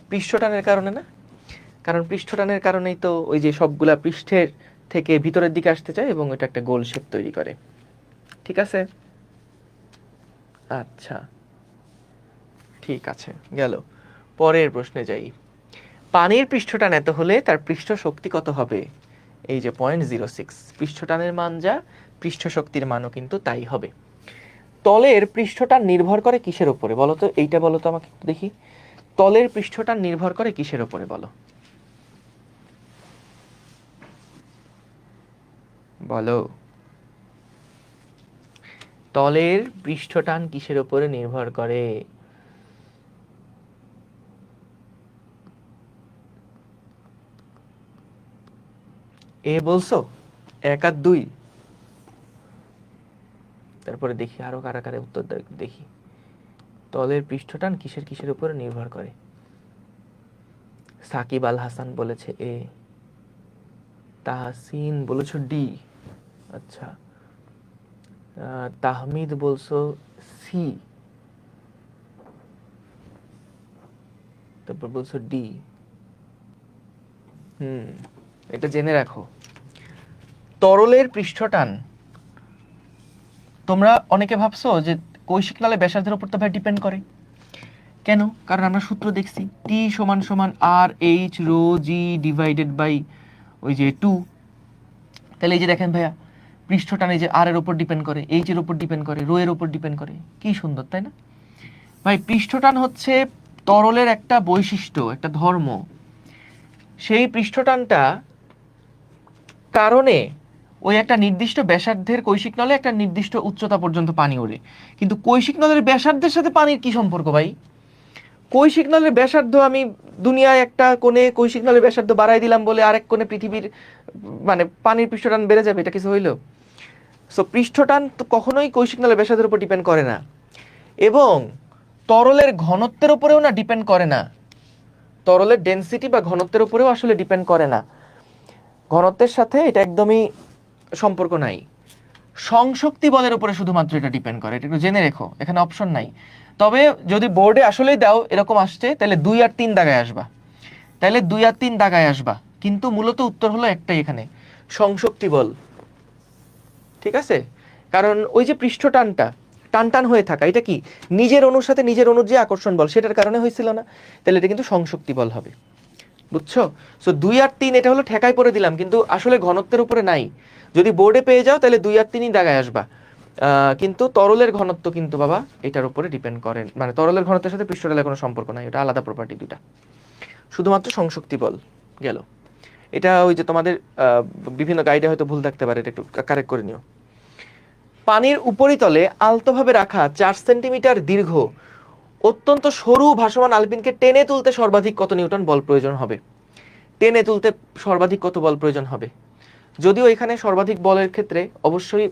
পৃষ্ঠটানের কারণে না? কারণ পৃষ্ঠটানের কারণেই তো ওই যে সবগুলা পৃষ্ঠের থেকে ভিতরের দিকে আসতে চায় এবং এটা একটা গোল শেপ তৈরি করে। ঠিক আছে, আচ্ছা ঠিক আছে, গেল। পরের প্রশ্নে যাই। পানির পৃষ্ঠটান এত হলে তার পৃষ্ঠ শক্তি কত হবে? এই যে 0.06, পৃষ্ঠটানের মান যা, পৃষ্ঠ শক্তির মানও কিন্তু তাই হবে। তলের পৃষ্ঠটান নির্ভর করে কিসের উপরে বলো তো? এইটা বলো তো আমাকে একটু দেখি। তলের পৃষ্ঠটান নির্ভর করে কিসের উপরে বলো? বলো, তলের পৃষ্ঠটান কিসের উপরে নির্ভর করে? এ বলছো 1 আর 2, তারপরে দেখি আরো কারা কারা উত্তর দেখি। তলের পৃষ্ঠটান কিসের উপরে নির্ভর করে? সাকিব আল হাসান বলেছে এ, তাহসিন বলেছো ডি, আচ্ছা, তাহমিদ বলছো সি, তারপর বলছো ডি। এটা জেনে রাখো, তরলের পৃষ্ঠটান, তোমরা অনেকে ভাবছো যে কৈশিক নলের ব্যাসার্ধের উপর তো ভাই ডিপেন্ড করে। কেন? কারণ আমরা সূত্র দেখছি, টি সমান সমান R H rho G divided by ওই যে 2। তাহলে এই যে দেখেন ভাইয়া, পৃষ্ঠটান এই যে আর এর উপর ডিপেন্ড করে, এইচ এর উপর ডিপেন্ড করে, রো এর উপর ডিপেন্ড করে। কি সুন্দর, তাই না ভাই? পৃষ্ঠটান হচ্ছে তরলের একটা বৈশিষ্ট্য, একটা ধর্ম। সেই পৃষ্ঠটানটা কারণে ওই একটা নির্দিষ্ট ব্যাসার্ধের কৈশিক নলে একটা নির্দিষ্ট উচ্চতা পর্যন্ত পানি ওড়ে। কিন্তু কৈশিক নলের ব্যাসার্ধের সাথে পানির কি সম্পর্ক ভাই? কৈশিক নলের ব্যাসার্ধ আমি দুনিয়ায় একটা কোণে কৈশিক নলের ব্যাসার্ধ বাড়াই দিলাম বলে আরেক কোণে পৃথিবীর মানে পানির পৃষ্ঠটান বেড়ে যাবে, এটা কিছু হইলো? সো পৃষ্ঠটান তো কখনোই কৈশিক নলের ব্যাসার্ধের উপর ডিপেন্ড করে না, এবং তরলের ঘনত্বের উপরেও না ডিপেন্ড করে না, তরলের ডেনসিটি বা ঘনত্বের উপরেও আসলে ডিপেন্ড করে না। ঘনত্বের সাথে এটা একদমই সম্পর্ক নাই। সংশক্তি বলের উপরে শুধুমাত্র এটা ডিপেন্ড করে, এটা একটু জেনে রেখো, এখানে অপশন নাই। তবে যদি বোর্ডে আসলেই দাও এরকম আসছে, তাহলে 2 আর 3 দাগায় আসবা, তাহলে 2 আর 3 দাগায় আসবা, কিন্তু মূলত উত্তর হলো একটাই এখানে, সংশক্তি বল। ঠিক আছে, কারণ ওই যে পৃষ্ঠটানটা টান টান হয়ে থাকা, এটা কি নিজের অণুর সাথে নিজের অণুর যে আকর্ষণ বল সেটার কারণে হয়েছিল না? তাহলে এটা কিন্তু সংশক্তি বল হবে। বুঝছো? সো 2 আর 3 এটা হলো ঠেকায় পড়ে দিলাম, কিন্তু আসলে ঘনত্বের উপরে নাই। যদি বোর্ডে পেয়ে যাও তাহলে 2 আর 3ই দাগায় আসবা। কিন্তু তরলের ঘনত্ব কিন্তু বাবা এটার উপরে ডিপেন্ড করে, মানে তরলের ঘনত্বের সাথে পৃষ্ঠতলের কোনো সম্পর্ক নাই, এটা আলাদা প্রপার্টি দুটা, শুধুমাত্র সংশক্তি বল। গেল। এটা ওই যে তোমাদের বিভিন্ন গাইডে হয়তো ভুল থাকতে পারে, এটা একটু কারেক্ট করে নিও। পানির উপরিতলে আলতোভাবে রাখা 4 সেন্টিমিটার দীর্ঘ অত্যন্ত সরু ভাসমান আলপিনকে টেনে তুলতে সর্বাধিক কত নিউটন বল প্রয়োজন হবে? টেনে তুলতে সর্বাধিক কত বল প্রয়োজন হবে? যদিও এখানে সর্বাধিক বলের ক্ষেত্রে অবশ্যই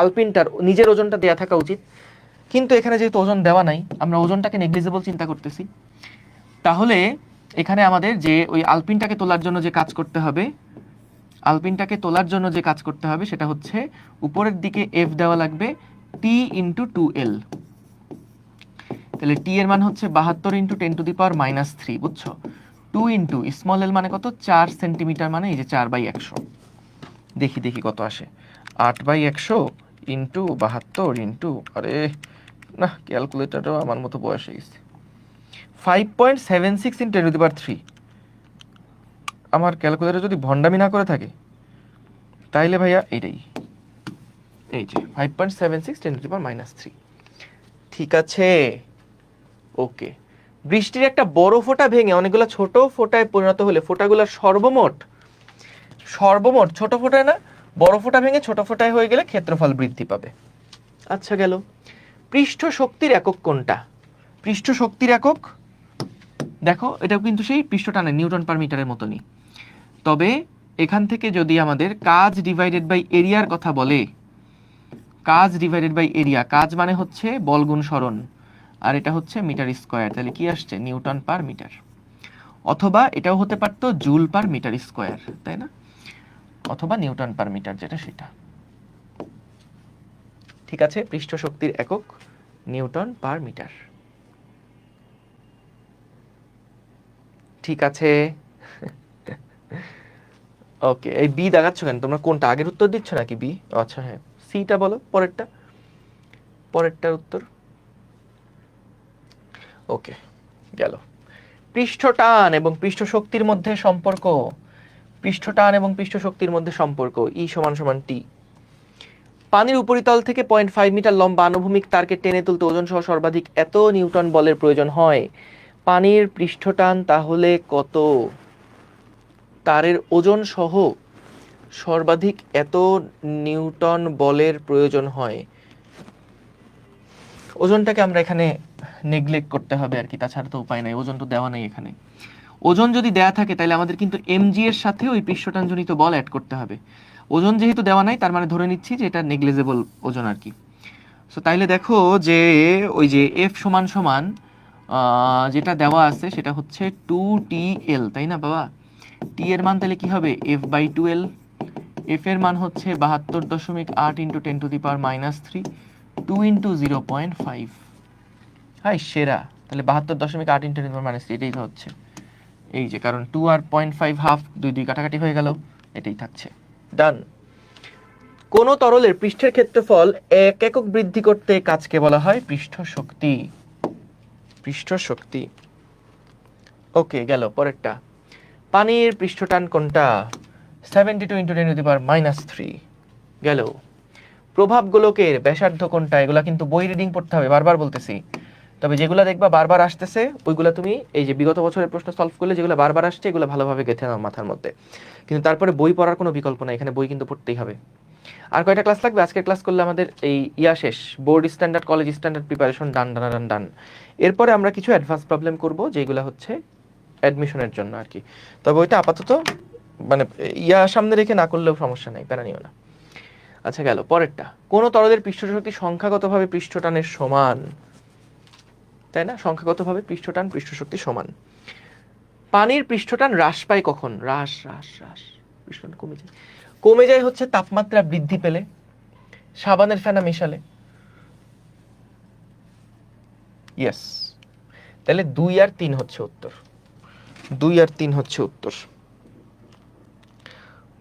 আলপিনটার নিজের ওজনটা দেয়া থাকা উচিত, কিন্তু এখানে যেহেতু ওজন দেওয়া নাই, আমরা ওজনটাকে নেগলিজেবল চিন্তা করতেছি, তাহলে এখানে আমাদের যে ওই আলপিনটাকে তোলার জন্য যে কাজ করতে হবে, আলপিনটাকে তোলার জন্য যে কাজ করতে হবে সেটা হচ্ছে উপরের দিকে এফ দেওয়া লাগবে টি ইন্টু 2L। তাহলে টি এর মান হচ্ছে 72 ইন্টু 10⁻³ বুঝছো? 2 ইন্টু স্মল এল মানে কত? 4 সেন্টিমিটার, মানে এই যে 4/100। দেখি দেখি কত আসে। 8/100 ইন্টু 72 ইন্টু, আরে না, ক্যালকুলেটরও আমার মতো বয়স হয়ে গেছে। 5.76 ইন্টু 10⁻³ আমার ক্যালকুলেটর যদি ভন্ডামি না করে থাকে তাইলে ভাইয়া এইটাই, এই যে 5.76 10⁻³ ঠিক আছে। ওকে। বৃষ্টির একটা বড় ফোঁটা ভেঙে অনেকগুলো ছোট ফোঁটায় পরিণত হলে ফোঁটাগুলোর সর্বমোট ছোট ফোঁটায় না, বড় ফোঁটা ভেঙে ছোট ফোঁটায় হয়ে গেলে ক্ষেত্রফল বৃদ্ধি পাবে। আচ্ছা গেল। পৃষ্ঠ শক্তির একক কোনটা? পৃষ্ঠ শক্তির একক দেখো, এটাও কিন্তু সেই পৃষ্ঠ টানে নিউটন পার মিটারের মতনই, তবে এখান থেকে যদি আমাদের কাজ ডিভাইডেড বাই এরিয়ার কথা বলে, কাজ ডিভাইডেড বাই এরিয়া, কাজ মানে হচ্ছে বল গুণ সরণ, আর এটা হচ্ছে মিটার স্কয়ার, তাহলে কি আসছে? Newton per metre. অথবা এটাও হতে পারতো জুল পার মিটার স্কয়ার, তাই না? অথবা নিউটন পার মিটার, যেটা সেটা। ঠিক আছে, পৃষ্ঠ শক্তির একক নিউটন পার মিটার। ঠিক আছে। ওকে, এই বি দেখাচ্ছ কেন তোমরা? কোনটা আগের উত্তর দিচ্ছ নাকি বি? আচ্ছা হ্যাঁ, সিটা বলো, পরেরটার উত্তর। ওকে গেল। পৃষ্ঠটান এবং পৃষ্ঠ শক্তির মধ্যে সম্পর্ক, পৃষ্ঠটান এবং পৃষ্ঠ শক্তির মধ্যে সম্পর্ক ই সমান সমান টি। পানির উপরিতল থেকে 0.5 মিটার লম্বা আনুভূমিক তারকে টেনে তুলতে ওজন সহ সর্বাধিক এত নিউটন বলের প্রয়োজন হয়। পানির পৃষ্ঠটান তাহলে কত? তারের ওজন সহ সর্বাধিক এত নিউটন বলের প্রয়োজন হয়। ওজনটাকে আমরা এখানে নেগলেক্ট করতে হবে আর কি, তাছাড়া তো উপায় নাই, ওজন তো দেওয়া নাই এখানে। ওজন যদি দেয়া থাকে তাহলে আমাদের কিন্তু এমজি এর সাথে ওই পৃষ্ঠটানজনিত বল অ্যাড করতে হবে। ওজন যেহেতু দেওয়া নাই, তার মানে ধরে নিচ্ছি যে এটা নেগলিজেবল ওজন আর কি। সো তাইলে দেখো যে ওই যে এফ সমান সমান যেটা দেওয়া আছে সেটা হচ্ছে 2TL, তাই না বাবা? টি এর মান তাহলে কি হবে? F/2L। এফ এর মান হচ্ছে 72.8 ইন্টু 10⁻³ 2 ইন্টু 0.5। হাই সেরা, তাহলে 72.8 ইন্টু 10⁻³ এটাই তো হচ্ছে, এই যে, কারণ 2 আর 0.5 হাফ, দুই কাটাকাটি হয়ে গেল, এটাই থাকছে। ডান। কোন তরলের পৃষ্ঠের ক্ষেত্রফল 1 একক বৃদ্ধি করতে কাজকে বলা হয় পৃষ্ঠ শক্তি। পৃষ্ঠ শক্তি। ওকে গেল। পরেরটা, পানির পৃষ্ঠটান কোনটা? 72 ইন্টু 10⁻³ গেল। প্রভাব গোলকের ব্যাসার্ধ কোনটা? এগুলা কিন্তু বই রিডিং পড়তে হবে, বারবার বলতেছি। তবে যেগুলো দেখবা বারবার আসতেছে ওইগুলা তুমি এই যে বিগত বছরের প্রশ্ন সলভ করলে যেগুলো বারবার আসছে এগুলো ভালোভাবে গেঁথে নাও মাথার মধ্যে, কিন্তু তারপরে বই পড়ার কোনো বিকল্প নাই, এখানে বই কিন্তু পড়তেই হবে। আর কয়টা ক্লাস লাগবে? আজকের ক্লাস করলে আমাদের এই শেষ, board standard, college standard preparation done. এরপরে আমরা কিছু অ্যাডভান্স প্রবলেম করব যেগুলো হচ্ছে অ্যাডমিশনের জন্য আর কি। তবে ওইটা আপাতত মানে সামনে রেখে না করলেও সমস্যা নাই, প্যারা নিও না। আচ্ছা গেল। পরেরটা, কোন তরলের পৃষ্ঠশক্তি সংখ্যাগতভাবে পৃষ্ঠটানের সমান, তাই না? সংখ্যাগতভাবে পৃষ্ঠটান পৃষ্ঠশক্তি সমান। পানির পৃষ্ঠটান হ্রাস পায় কখন? হ্রাস পৃষ্ঠটান কমে যায় হচ্ছে তাপমাত্রা বৃদ্ধি পেলে, সাবানের ফেনা মেশালে। ইয়েস, তাহলে 2 আর 3 হচ্ছে উত্তর। 2 আর 3 হচ্ছে উত্তর।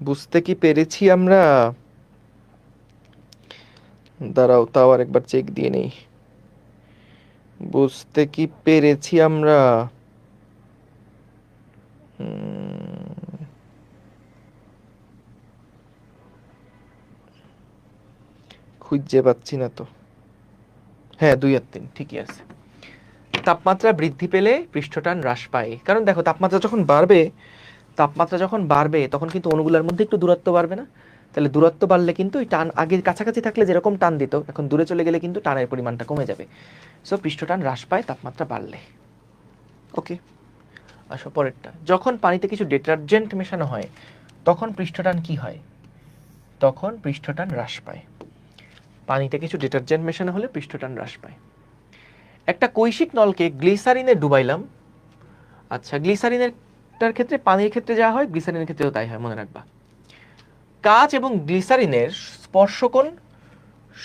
বুঝতে কি পেরেছি আমরা? দাঁড়াও, তাও আর একবার চেক দিয়ে নেই। বুঝতে কি পেরেছি আমরা? খুঁজে পাচ্ছি না তো। হ্যাঁ 2 আর 3 ঠিকই আছে। তাপমাত্রা বৃদ্ধি পেলে পৃষ্ঠটান হ্রাস পায়। কারণ দেখো তাপমাত্রা যখন বাড়বে তখন কিন্তু অণুগুলোর মধ্যে একটু দূরত্ব বাড়বে না? তাহলে দূরত্ব বাড়লে কিন্তু এই টান আগে কাছাকাছি থাকলে যেরকম টান দিত, এখন দূরে চলে গেলে কিন্তু টানের পরিমাণটা কমে যাবে। সো পৃষ্ঠটান হ্রাস পায় তাপমাত্রা বাড়লে। ওকে, আসো পরেরটা। যখন পানিতে কিছু ডিটারজেন্ট মেশানো হয় তখন পৃষ্ঠটান কি হয়? তখন পৃষ্ঠটান হ্রাস পায়। পানিতে কিছু ডিটারজেন্ট মেশানো হলে পৃষ্ঠটান হ্রাস পায়। একটা কৈশিক নলকে গ্লিসারিনে ডুবাইলাম। আচ্ছা, গ্লিসারিনের ক্ষেত্রে, পানির ক্ষেত্রে যা হয় গ্লিসারিনের ক্ষেত্রেও তাই হয়, মনে রাখবা। কাঁচ এবং গ্লিসারিনের স্পর্শকোণ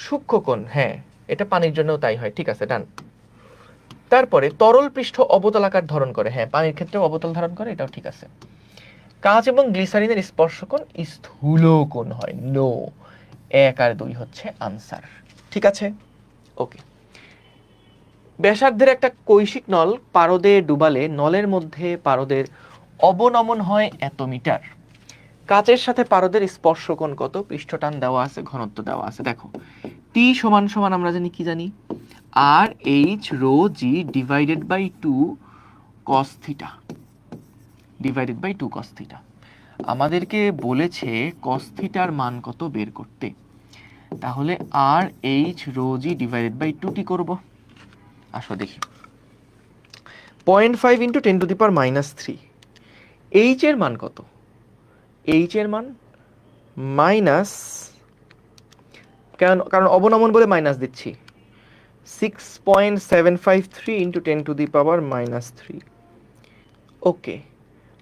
সূক্ষ্মকোণ, হ্যাঁ এটা পানির জন্যও তাই হয়, ঠিক আছে, ডান। তারপরে তরল পৃষ্ঠ অবতলাকার ধারণ করে, হ্যাঁ পানির ক্ষেত্রেও অবতল ধারণ করে, এটাও ঠিক আছে। কাঁচ এবং গ্লিসারিনের স্পর্শকোণ স্থূলকোণ হয়, নো, 1 আর 2 হচ্ছে আনসার, ঠিক আছে। ওকে, ব্যাসার্ধের একটা কৈশিক নল পারদে ডুবালে নলের মধ্যে পারদের অবনমন হয় এত মিটার। কাচের সাথে পারদের স্পর্শকোণ কত? পৃষ্ঠটান দেওয়া আছে, ঘনত্ব দেওয়া আছে। দেখো টি সমান সমান আমরা জানি, কি জানি, R H rho G divided by 2 cos theta, divided by 2 cos theta. আমাদেরকে বলেছে কস থিটার মান কত বের করতে, তাহলে R H rho G divided by 2 করব। আসো দেখি, 0.5 ইন্টু 10⁻³ এইচ এর মান কত? এইচ এর মান মাইনাস, কারণ অবনমন বলে মাইনাস দিচ্ছি, 6.753 ইন্টু 10⁻³ ওকে।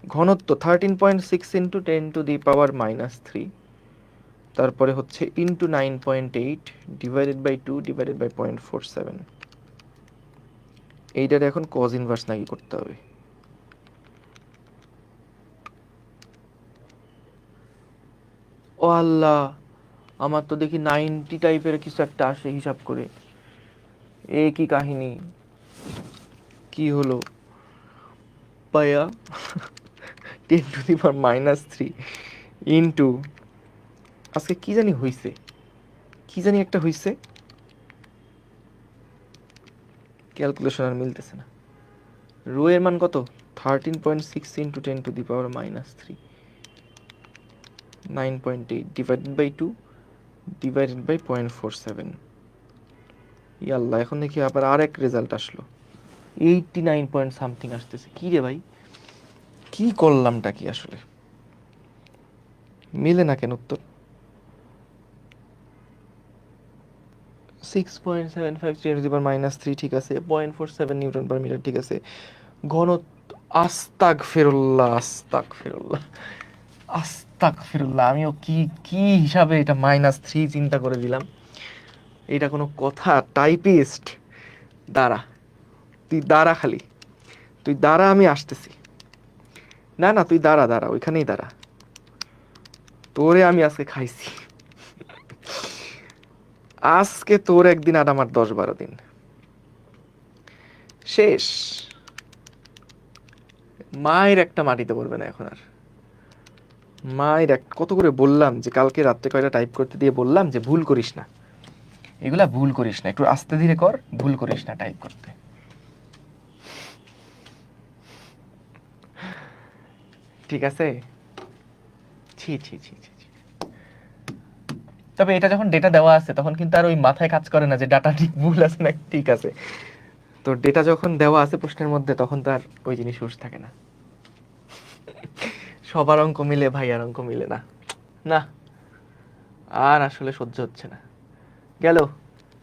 ঘনত্ব 13.6 ইন্টু 10⁻³ তারপরে হচ্ছে into 9.8 divided by 2 divided by 0.47। এইটার এখন কজ ইনভার্স নাকি করতে হবে। ও আল্লাহ, আমার তো দেখি 90 টাইপের কিছু একটা আসে হিসাব করে। এ কি কাহিনী, কি হলো পায়া? 10⁻³ ইন্টু, আজকে কি জানি হইছে, কি জানি একটা হইছে, ক্যালকুলেশন আর মিলতেছে না। রো এর মান কত? 13.6 into 10⁻³ 9.8 divided by 2 divided by 0.47। ইয়াল্লাহ, এখন দেখি আবার আরেক রেজাল্ট আসলো, 89 পয়েন্ট সামথিং আসতেছে। কি রে ভাই, কি করলামটা কি আসলে, মিলে না কেন উত্তর? 6.75 10⁻³ ঠিক আছে, 0.47 নিউটন পার মিটার ঠিক আছে। ঘনত্ব, আস্তাগফিরুল্লাহ আস্তাগফিরুল্লাহ আস্তাগফিরুল্লাহ, আমিও কি কি হিসাবে এটা -3 চিন্তা করে দিলাম। এটা কোনো কথা? টাইপিস্ট, দাঁড়া, তুই দাঁড়া, খালি তুই দাঁড়া, আমি আসতেছি। না না তুই দাঁড়া দাঁড়া, ওইখানেই দাঁড়া, তোরে আমি আজকে খাইছি। আজকে তোর একদিন আর আমার 10-12 দিন শেষ। মায়ের একটা মাটিতে পড়বে না এখন আর। মায়ের কত করে বললাম যে কালকে রাত্রে কয়টা টাইপ করতে দিয়ে বললাম যে ভুল করিস না, এগুলা ভুল করিস না, একটু আস্তে ধীরে কর, ভুল করিস না টাইপ করতে। ঠিক আছে, ছি ছি ছি ছি ছি। তবে এটা যখন ডেটা দেওয়া আছে তখন কিন্তু আর ওই মাথায় কাজ করে না যে ডাটা ঠিক ভুল আছে না ঠিক আছে। তো ডেটা যখন দেওয়া আছে প্রশ্নের মধ্যে তখন তো আর ওই জিনিস হুঁশ থাকে না। সবার অঙ্ক মিলে ভাই, আর অঙ্ক মিলে না, না আর আসলে সহ্য হচ্ছে না। গেল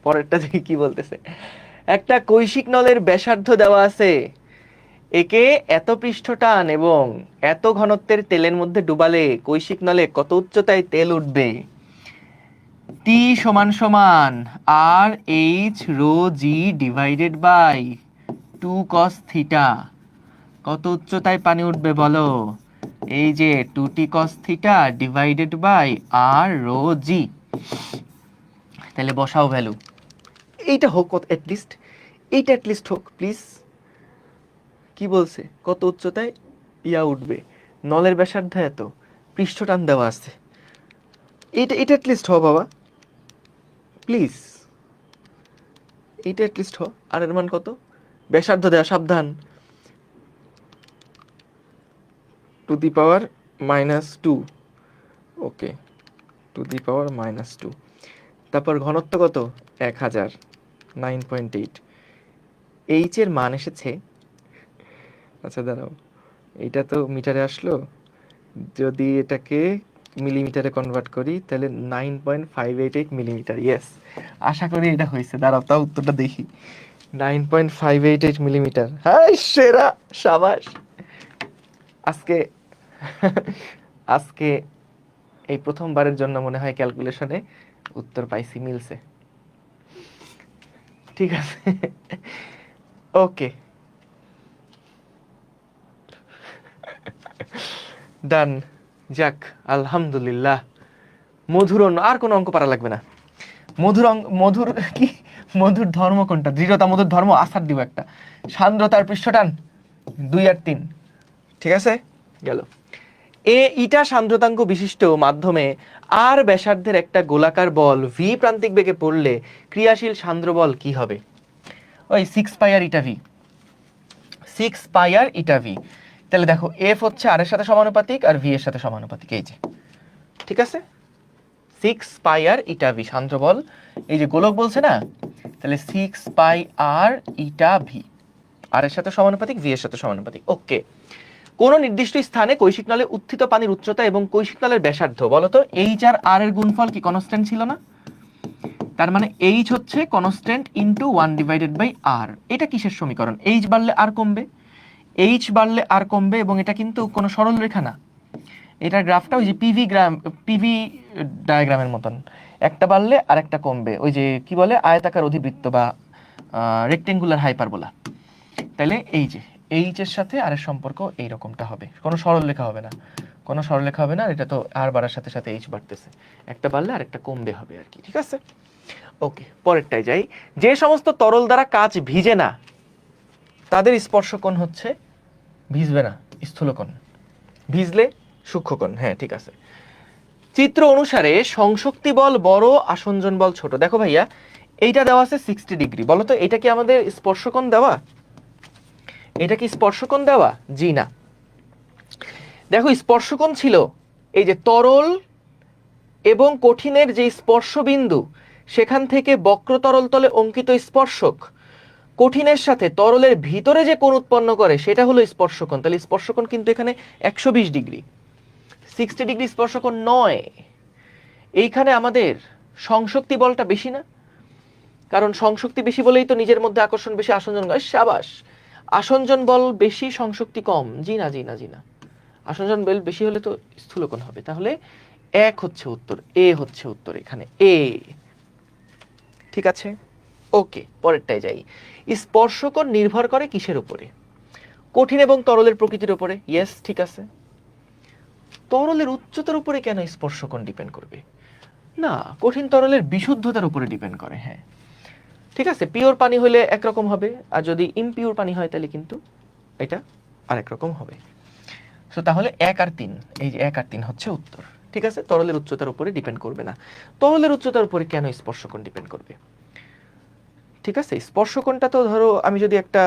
পরেরটা দেখি কি বলতেছে। একটা কৈশিক নলের ব্যাসার্ধ দেওয়া আছে, একে এত পৃষ্ঠ টান এবং এত ঘনত্বের তেলের মধ্যে ডুবালে কৈশিক নলে কত উচ্চতায় তেল উঠবে? টি সমান সমান R H rho G divided by 2 cos theta. কত উচ্চতায় পানি উঠবে বলো? এই যে 2t cos theta divided by R rho G. তাহলে বসাও ভ্যালু, এইটা হোক অ্যাটলিস্ট, এইটা অ্যাটলিস্ট হোক প্লিজ। কি বলছে, কত উচ্চতায়? ইয়া উঠবে, নলের ব্যাসার্ধ এত, পৃষ্ঠ টান দেওয়া আছে, এটা এটা অ্যাটলিস্ট হ বাবা প্লিজ, এইটা অ্যাটলিস্ট হ। আর এর মান কত? ব্যাসার্ধ দেওয়া, সাবধান, two the power -2, okay, two the পাওয়ার -2। তারপর ঘনত্ব কত? 1000, 9.8। এইচ এর মান এসেছে, আচ্ছা দাঁড়াও, এইটা তো মিটারে আসলো, যদি এটাকে মিলিমিটারে কনভার্ট করি তাহলে 9.588 মিলিমিটার। ইয়েস, আশা করি এটা হয়েছে। দাঁড়াও তাও উত্তরটা দেখি। 9.588 মিলিমিটার। হাই সেরা, সাবাস। আজকে আজকে এই প্রথমবারের জন্য মনে হয় ক্যালকুলেশনে উত্তর পাইছি, মিলছে। ঠিক আছে, ওকে, ডান। যাক, আলহামদুলিল্লাহ। মধুর আর কোনো অঙ্ক পারা লাগবে না। মধুর কি, মধুর ধর্ম কোনটা? দৃঢ়তা মধুর ধর্ম, আসার দিব একটা। সান্দ্রতার পৃষ্ঠটান 2 আর 3, ঠিক আছে, গেল। ইটা সান্দ্রতাঙ্ক বিশিষ্ট মাধ্যমে আর ব্যাসার্ধের একটা গোলাকার বল ভি প্রান্তিক বেগে পড়লে ক্রিয়াশীল সান্দ্র বল কি হবে? ওই 6 পাই আর ইটা ভি, 6 পাই আর ইটা ভি। তাহলে দেখো এফ হচ্ছে আর এর সাথে সমানুপাতিক আর ভি এর সাথে সমানুপাতিক, এই যে, ঠিক আছে, 6 পাই আর ইটা ভি সান্দ্র বল, এই যে গোলক বলছে না, তাহলে 6 পাই আর ইটা ভি, আর এর সাথে সমানুপাতিক, ভি এর সাথে সমানুপাতিক। ওকে, কোন নির্দিষ্ট স্থানে কৈশিক নলে উত্থিত পানির উচ্চতা এবং কৈশিক নলের ব্যাসার্ধ বলতো এইচ আর আর এর গুণফল কি কনস্ট্যান্ট ছিল না? তার মানে এইচ হচ্ছে কনস্ট্যান্ট ইনটু 1/r। এটা কিসের সমীকরণ? এইচ বাড়লে আর কমবে, এইচ বাড়লে আর কমবে, এবং এটা কিন্তু কোনো সরল রেখা না, এটার গ্রাফটা ওই যে পিভি ডায়াগ্রামের মতন, একটা বাড়লে আর একটা কমবে, ওই যে কি বলে আয়তাকার অধিবৃত্ত বা রেক্টেঙ্গুলার হাইপারবোলা। তাহলে এই যে এইচ এর সাথে আর এর সম্পর্ক এই রকমটা হবে, কোনো সরল রেখা হবে না, কোনো সরল রেখা হবে না, এটা তো আর বাড়ার সাথে সাথে এইচ বাড়তেছে, একটা বাড়লে আর একটা কমবে হবে আর কি, ঠিক আছে। ওকে, পরেরটাই যাই। যে সমস্ত তরল দ্বারা কাঁচ ভিজে না তাদের স্পর্শকোণ হচ্ছে, ভিজবে না, স্থূলকোণ, ভিজলে সূক্ষ্মকোণ। হ্যাঁ ঠিক আছে। চিত্র অনুসারে সংশক্তি বল বড়, আসঞ্জন বল ছোট। দেখো ভাইয়া, এইটা দেওয়া আছে 60 ডিগ্রি, বলো তো এটা কি আমাদের স্পর্শকোণ দেওয়া? এটা কি স্পর্শকোণ দেওয়া? জি না। দেখো স্পর্শকোণ ছিল এই যে তরল এবং কঠিনের যে স্পর্শ বিন্দু, সেখান থেকে বক্র তরল তলে অঙ্কিত স্পর্শক কঠিনের সাথে তরলের ভিতরে যে কোণ উৎপন্ন করে সেটা হলো স্পর্শকোণ। তাহলে স্পর্শকোণ কিন্তু এখানে 120 ডিগ্রি, 60 ডিগ্রি স্পর্শকোণ নয়। এইখানে আমাদের সংশক্তি বলটা বেশি না, কারণ সংশক্তি বেশি বলেই তো নিজের মধ্যে আকর্ষণ বেশি, আসঞ্জন, সাবাস, আসঞ্জন বল বেশি, সংশক্তি কম। জি না, জি না, জি না, আসঞ্জন বল বেশি হলে তো স্থূলকোণ হবে। তাহলে 1 হচ্ছে উত্তর, এ হচ্ছে উত্তর এখানে, এ, ঠিক আছে। ওকে, পরেরটায় যাই। স্পর্শকোণ নির্ভর করে কিসের উপরে? কঠিন এবং তরলের প্রকৃতির উপরে। ইয়েস, ঠিক আছে। তরলের উচ্চতার উপরে কেন স্পর্শকোণ ডিপেন্ড করবে? না, কঠিন তরলের বিশুদ্ধতার উপরে ডিপেন্ড করে। হ্যাঁ ঠিক আছে, পিওর পানি হলে একরকম হবে, আর যদি ইমপিওর পানি হয় তাহলে কিন্তু এটা আরেক রকম হবে। সো তাহলে 1 আর 3, এই যে 1 আর 3 হচ্ছে উত্তর, ঠিক আছে। তরলের উচ্চতার উপরে ডিপেন্ড করবে না। তরলের উচ্চতার উপরে কেন স্পর্শকোণ ডিপেন্ড করবে? ঠিক আছে, স্পর্শকোণটা তো ধরো আমি যদি একটা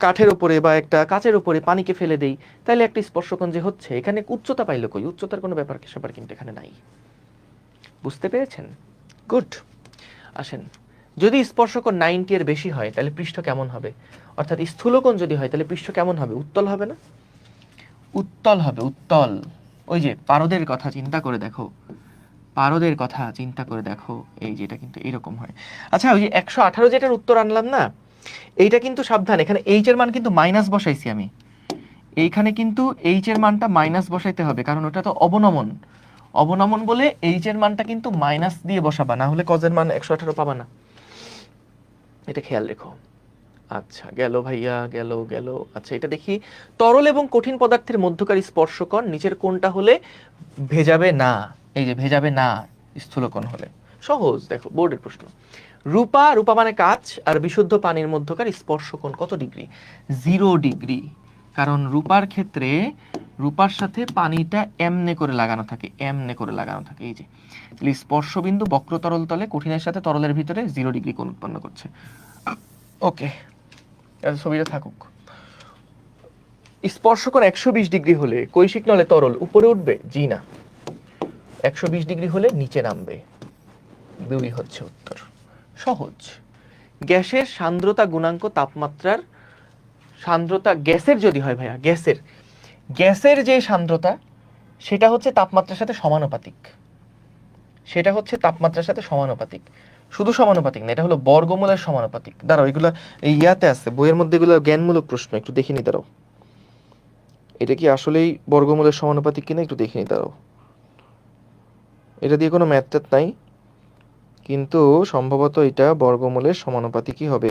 কাঠের উপরে বা একটা কাচের উপরে পানিকে ফেলে দেই, তাহলে একটা স্পর্শকোণ যে হচ্ছে, এখানে উচ্চতা পাইলো কই? উচ্চতার কোনো ব্যাপার স্যাপার কিন্তু এখানে নাই। বুঝতে পেরেছেন? গুড। আসেন, যদি স্পর্শকোণ 90 এর বেশি হয় তাহলে পৃষ্ঠ কেমন হবে? অর্থাৎ স্থূলকোণ যদি হয় তাহলে পৃষ্ঠ কেমন হবে? উত্তল হবে না? উত্তল হবে, উত্তল। ওই যে পারদের কথা চিন্তা করে দেখো, পারদের কথা চিন্তা করে দেখো, এই যে এটা কিন্তু এরকম হয়। আচ্ছা, ওই যে 118 যেটার উত্তর আনলাম না, এইটা কিন্তু সাবধান, এখানে এইচ এর মান কিন্তু মাইনাস বসাইছি আমি, এইখানে কিন্তু এইচ এর মানটা মাইনাস বসাইতে হবে, কারণ ওটা তো অবনমন, অবনমন বলে এইচ এর মানটা কিন্তু মাইনাস দিয়ে বসাবা, না হলে কজের মান 118 পাবা না, এটা খেয়াল রেখো। আচ্ছা গেল ভাইয়া, গেল গেল। আচ্ছা এটা দেখি, তরল এবং কঠিন পদার্থের মধ্যকার স্পর্শকোণ নিচের কোণটা হলে ভেজাবে না। এই যে ভেজাবে না স্থূলকোণ হলে, সহজ, দেখো বোর্ডের প্রশ্ন। রূপা, রূপা মানে কাঁচ, আর বিশুদ্ধ পানির মধ্যকার স্পর্শকোণ কত ডিগ্রি? 0 ডিগ্রি। কারণ রূপার সাথে পানিটা এমনে করে লাগানো থাকে, এমনে করে লাগানো থাকে। এই যে স্পর্শবিন্দু বক্র তরল তলে কঠিনের সাথে তরলের ভিতরে 0 ডিগ্রি কোণ উৎপন্ন করছে। ওকে, ছবিটা থাকুক। স্পর্শকোণ 120 ডিগ্রি হলে কৈশিক নলে তরল উপরে উঠবে? জি না, 120 ডিগ্রি হলে নিচে নামবে। 2 হচ্ছে উত্তর। সহজ। গ্যাসের সান্দ্রতা গুণাঙ্ক তাপমাত্রার সান্দ্রতা, গ্যাসের যদি হয় ভাইয়া, গ্যাসের যে সান্দ্রতা সেটা হচ্ছে তাপমাত্রার সাথে সমানুপাতিক, সেটা হচ্ছে তাপমাত্রার সাথে সমানুপাতিক। শুধু সমানুপাতিক না, এটা হলো বর্গমূলের সমানুপাতিক। দাঁড়াও, এগুলো এই ইয়াতে আছে, বইয়ের মধ্যে এগুলো জ্ঞানমূলক প্রশ্ন, একটু দেখে নি। দাঁড়াও, এটা কি আসলেই বর্গমূলের সমানুপাতিক কিনা একটু দেখে নি। দাঁড়াও, এটা দিয়ে কোনো ম্যাথ ট্যাথ নাই, কিন্তু সম্ভবত এটা বর্গমূলের সমানুপাতিকই হবে।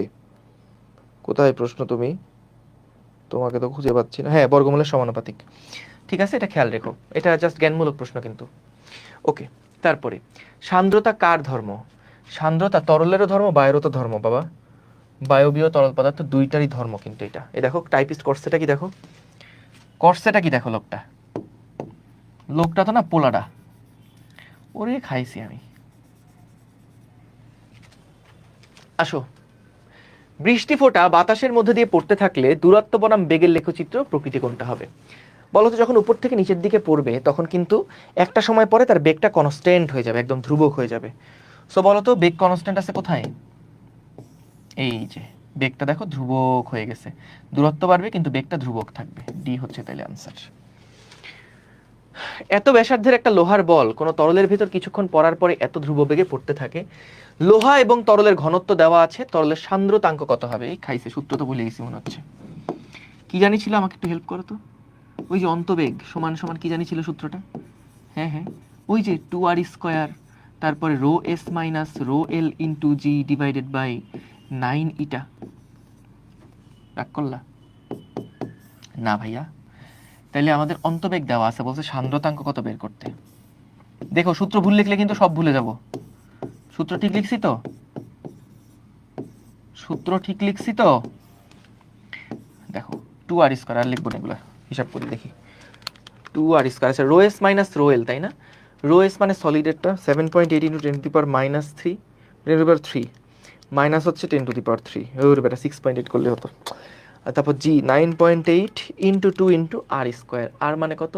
কোথায় প্রশ্ন তুমি? তোমাকে তো খুঁজে পাচ্ছি না। হ্যাঁ, বর্গমূলের সমানুপাতিক। ঠিক আছে, এটা খেয়াল রেখো, এটা জাস্ট জ্ঞানমূলক প্রশ্ন কিন্তু। ওকে, তারপরে সান্দ্রতা কার ধর্ম? সান্দ্রতা তরলেরও ধর্ম, বায়ুরও তো ধর্ম বাবা। বায়বীয় তরল পদার্থ দুইটারই ধর্ম কিন্তু এটা। এই দেখো টাইপিস্ট করছেটা কি, দেখো করছেটা কি, দেখো লোকটা তো না পোলাডা, ওরে খাইছি আমি। আসো, বৃষ্টি ফোঁটা বাতাসের মধ্যে দিয়ে পড়তে থাকলে দূরত্ব বনাম বেগের লেখচিত্র প্রকৃতি কোনটা হবে? বলতো, যখন উপর থেকে নিচের দিকে পড়বে তখন কিন্তু একটা সময় পরে তার বেগটা কনস্ট্যান্ট হয়ে যাবে, একদম ধ্রুবক হয়ে যাবে। সো বলতো, বেগ কনস্ট্যান্ট আছে কোথায়? এই যে বেগটা দেখো ধ্রুবক হয়ে গেছে, দূরত্ব বাড়বে কিন্তু বেগটা ধ্রুবক থাকবে। ডি হচ্ছে তাহলে আনসার। এত ব্যাসার্ধের একটা লোহার বল কোনো তরলের ভিতর কিছুক্ষণ পড়ার পরে এত ধ্রুব বেগে পড়তে থাকে, লোহা এবং তরলের ঘনত্ব দেওয়া আছে, তরলের সান্দ্রতাঙ্ক কত হবে? এই খাইছে, সূত্র তো ভুলে গেছি মনে হচ্ছে। কি জানি ছিল, আমাকে একটু হেল্প করো তো। ওই যে অন্তবেগ সমান সমান কি জানি ছিল সূত্রটা? হ্যাঁ হ্যাঁ, ওই যে 2r², তারপরে rho S minus rho L into G divided by 9 eta. রাগ করলা না ভাইয়া? তাইলে আমাদের অন্তবেগ দেওয়া আছে, বলছে সান্দ্রতাঙ্ক কত বের করতে। দেখো, সূত্র ভুল লিখলে কিন্তু সব ভুলে যাব। সূত্র ঠিক লিখছি তো? সূত্র ঠিক লিখছি তো? দেখো 2r², আর লিখবো না এগুলো, হিসাব করে দেখি। 2r² আছে, rho S minus rho L, তাই না? রো এস মানে সলিডেরটা 7.8 ইন্টু 10⁻³ 10⁻³ মাইনাস হচ্ছে 10⁻³ ওর বেটা 6.8 করলে হতো। আর তারপর জি 9.8 ইন্টু 2 ইন্টু r², আর মানে কত?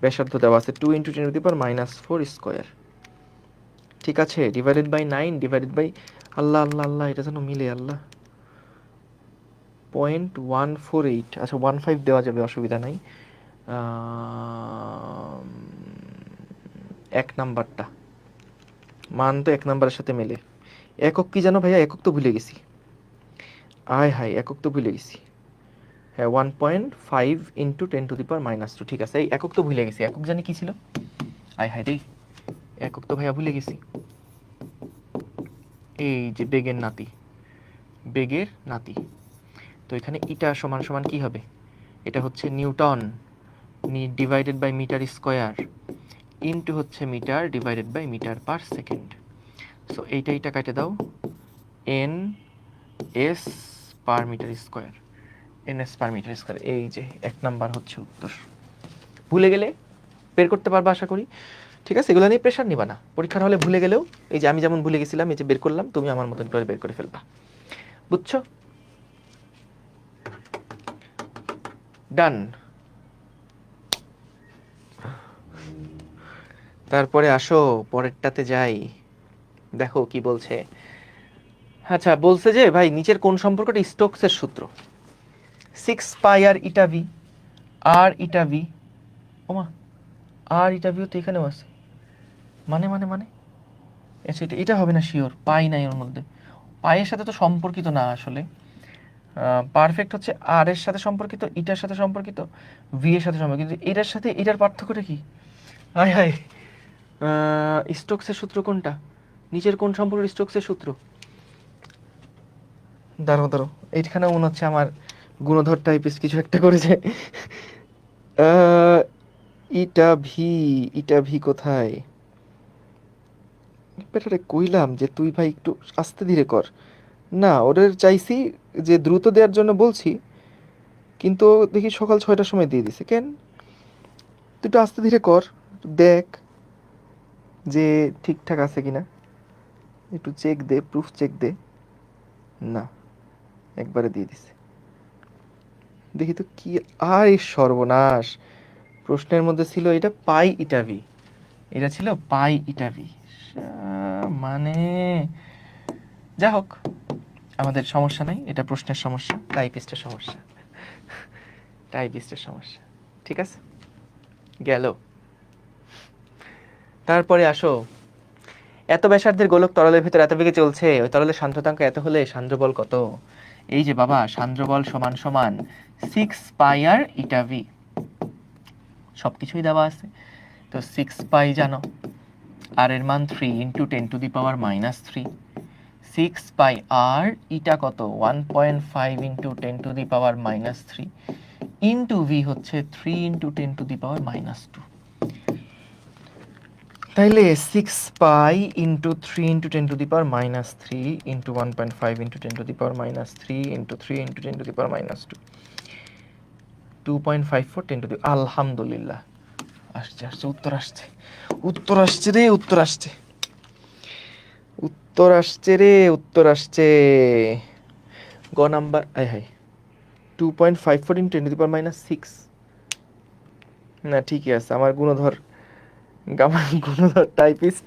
ব্যাসার্ধ দেওয়া আছে 2 ইন্টু 10⁻⁴²। ঠিক আছে, ডিভাইডেড বাই 9 ডিভাইডেড বাই, আল্লাহ আল্লাহ আল্লাহ, এটা যেন মিলে আল্লাহ, 0.148। আচ্ছা 15 দেওয়া যাবে, অসুবিধা নাই। এক নাম্বারটা মান তো 1 নাম্বারের সাথে মেলে। একক কি জানো ভাইয়া? একক তো ভুলে গেছি, আয় হাই, একক তো ভুলে গেছি। হ্যাঁ, 1.5 ইন্টু 10⁻²। ঠিক আছে, এই একক তো ভুলে গেছি, একক জানি কি ছিল? আয় হাই রে, একক তো ভাইয়া ভুলে গেছি। এই যে বেগের নাতি, বেগের নাতি। তো এখানে ইটা সমান সমান কি হবে? এটা হচ্ছে newton divided by metre into হচ্ছে metre divided by metre per second. So এইটা কাটে দাও, N S per metre, NS per metre. এই যে 1 নাম্বার হচ্ছে উত্তর। ভুলে গেলে বের করতে পারবা আশা করি। ঠিক আছে, এগুলো নিয়ে প্রেশার নিবা না, পরীক্ষার হলে ভুলে গেলেও এই যে আমি যেমন ভুলে গেছিলাম, এই যে বের করলাম, তুমি আমার মতন করে বের করে ফেলবা। বুঝছো? ডান। তারপরে আসো পরেরটাতে যাই, দেখো কি বলছে। আচ্ছা, বলছে যে ভাই নিচের কোন সম্পর্কটা স্টোকসের সূত্র? 6πr ইটা ভি, আর ইটা ভি, ওমা, আর ইটা ভিও তো এখানেও আছে, মানে মানে মানে আচ্ছা, এটা হবে না শিওর, পাই নাই ওর মধ্যে। পায়ের সাথে তো সম্পর্কিত না আসলে, পারফেক্ট হচ্ছে আর এর সাথে সম্পর্কিত, ইটার সাথে সম্পর্কিত, ভি এর সাথে সম্পর্কিত, কিন্তু এটার সাথে এটার পার্থক্যটা কি? হাই হাই, স্টোকসের সূত্র কোনটা? নিচের কোন সম্পর্ক স্টোকসের সূত্র? দাঁড়ো দাঁড়ো, এইখানে মনে হচ্ছে আমার গুণধর টাইপিস কিছু একটা করেছে। আহ, ইটা ভি কোথায়? বেটারে কইলাম যে তুই ভাই একটু আস্তে ধীরে কর। না, ওদের চাইছি যে দ্রুত দেওয়ার জন্য বলছি, কিন্তু দেখি সকাল 6টার সময় দিয়ে দিছে কেন? তুই একটু আস্তে ধীরে কর, একটু দেখ যে ঠিকঠাক আছে কিনা, একটু চেক দে, প্রুফ চেক দে। না, একবারে দিয়ে দিছে। দেখি তো কি, আর এই সর্বনাশ! প্রশ্নের মধ্যে ছিল এটা পাই ইটা ভি, এটা ছিল পাই ইটা ভি। মানে যা হোক, আমাদের সমস্যা নাই, এটা প্রশ্নের সমস্যা, টাইপিস্টের সমস্যা, টাইপিস্টের সমস্যা। ঠিক আছে, গেল। তারপরে আসো, এত ব্যাসার্ধের গোলক তরলের ভিতর এত বেগে চলছে, ওই তরলের সান্দ্রতাঙ্ক এত হলে সান্দ্র বল কত? এই যে বাবা, সান্দ্র বল সমান সমান 6 পাই ইটা ভি, সবকিছুই দেওয়া আছে। তো 6 পাই জানো, আর এর মান 3 ইন্টু 10⁻³ 6 পাই আর ইটা কত 1.5 ইন্টু 10⁻³ ইন্টু ভি হচ্ছে 3 ইন্টু 10⁻²। তাইলে 6 pi into 3 into 10⁻³ into 1.5 into 10⁻³ into 3 into 10⁻², 2.54 10 আলহামদুলিল্লাহ, আসছে আসছে, উত্তর আসছে, উত্তর আসছে রে, উত্তর আসছে, উত্তর আসছে রে, উত্তর আসছে। গ নাম্বার, আয় হাই, 2.54 ইন্টু 10⁻6। না ঠিকই আছে, আমার গুণধর, আমার গুণধর টাইপিস্ট,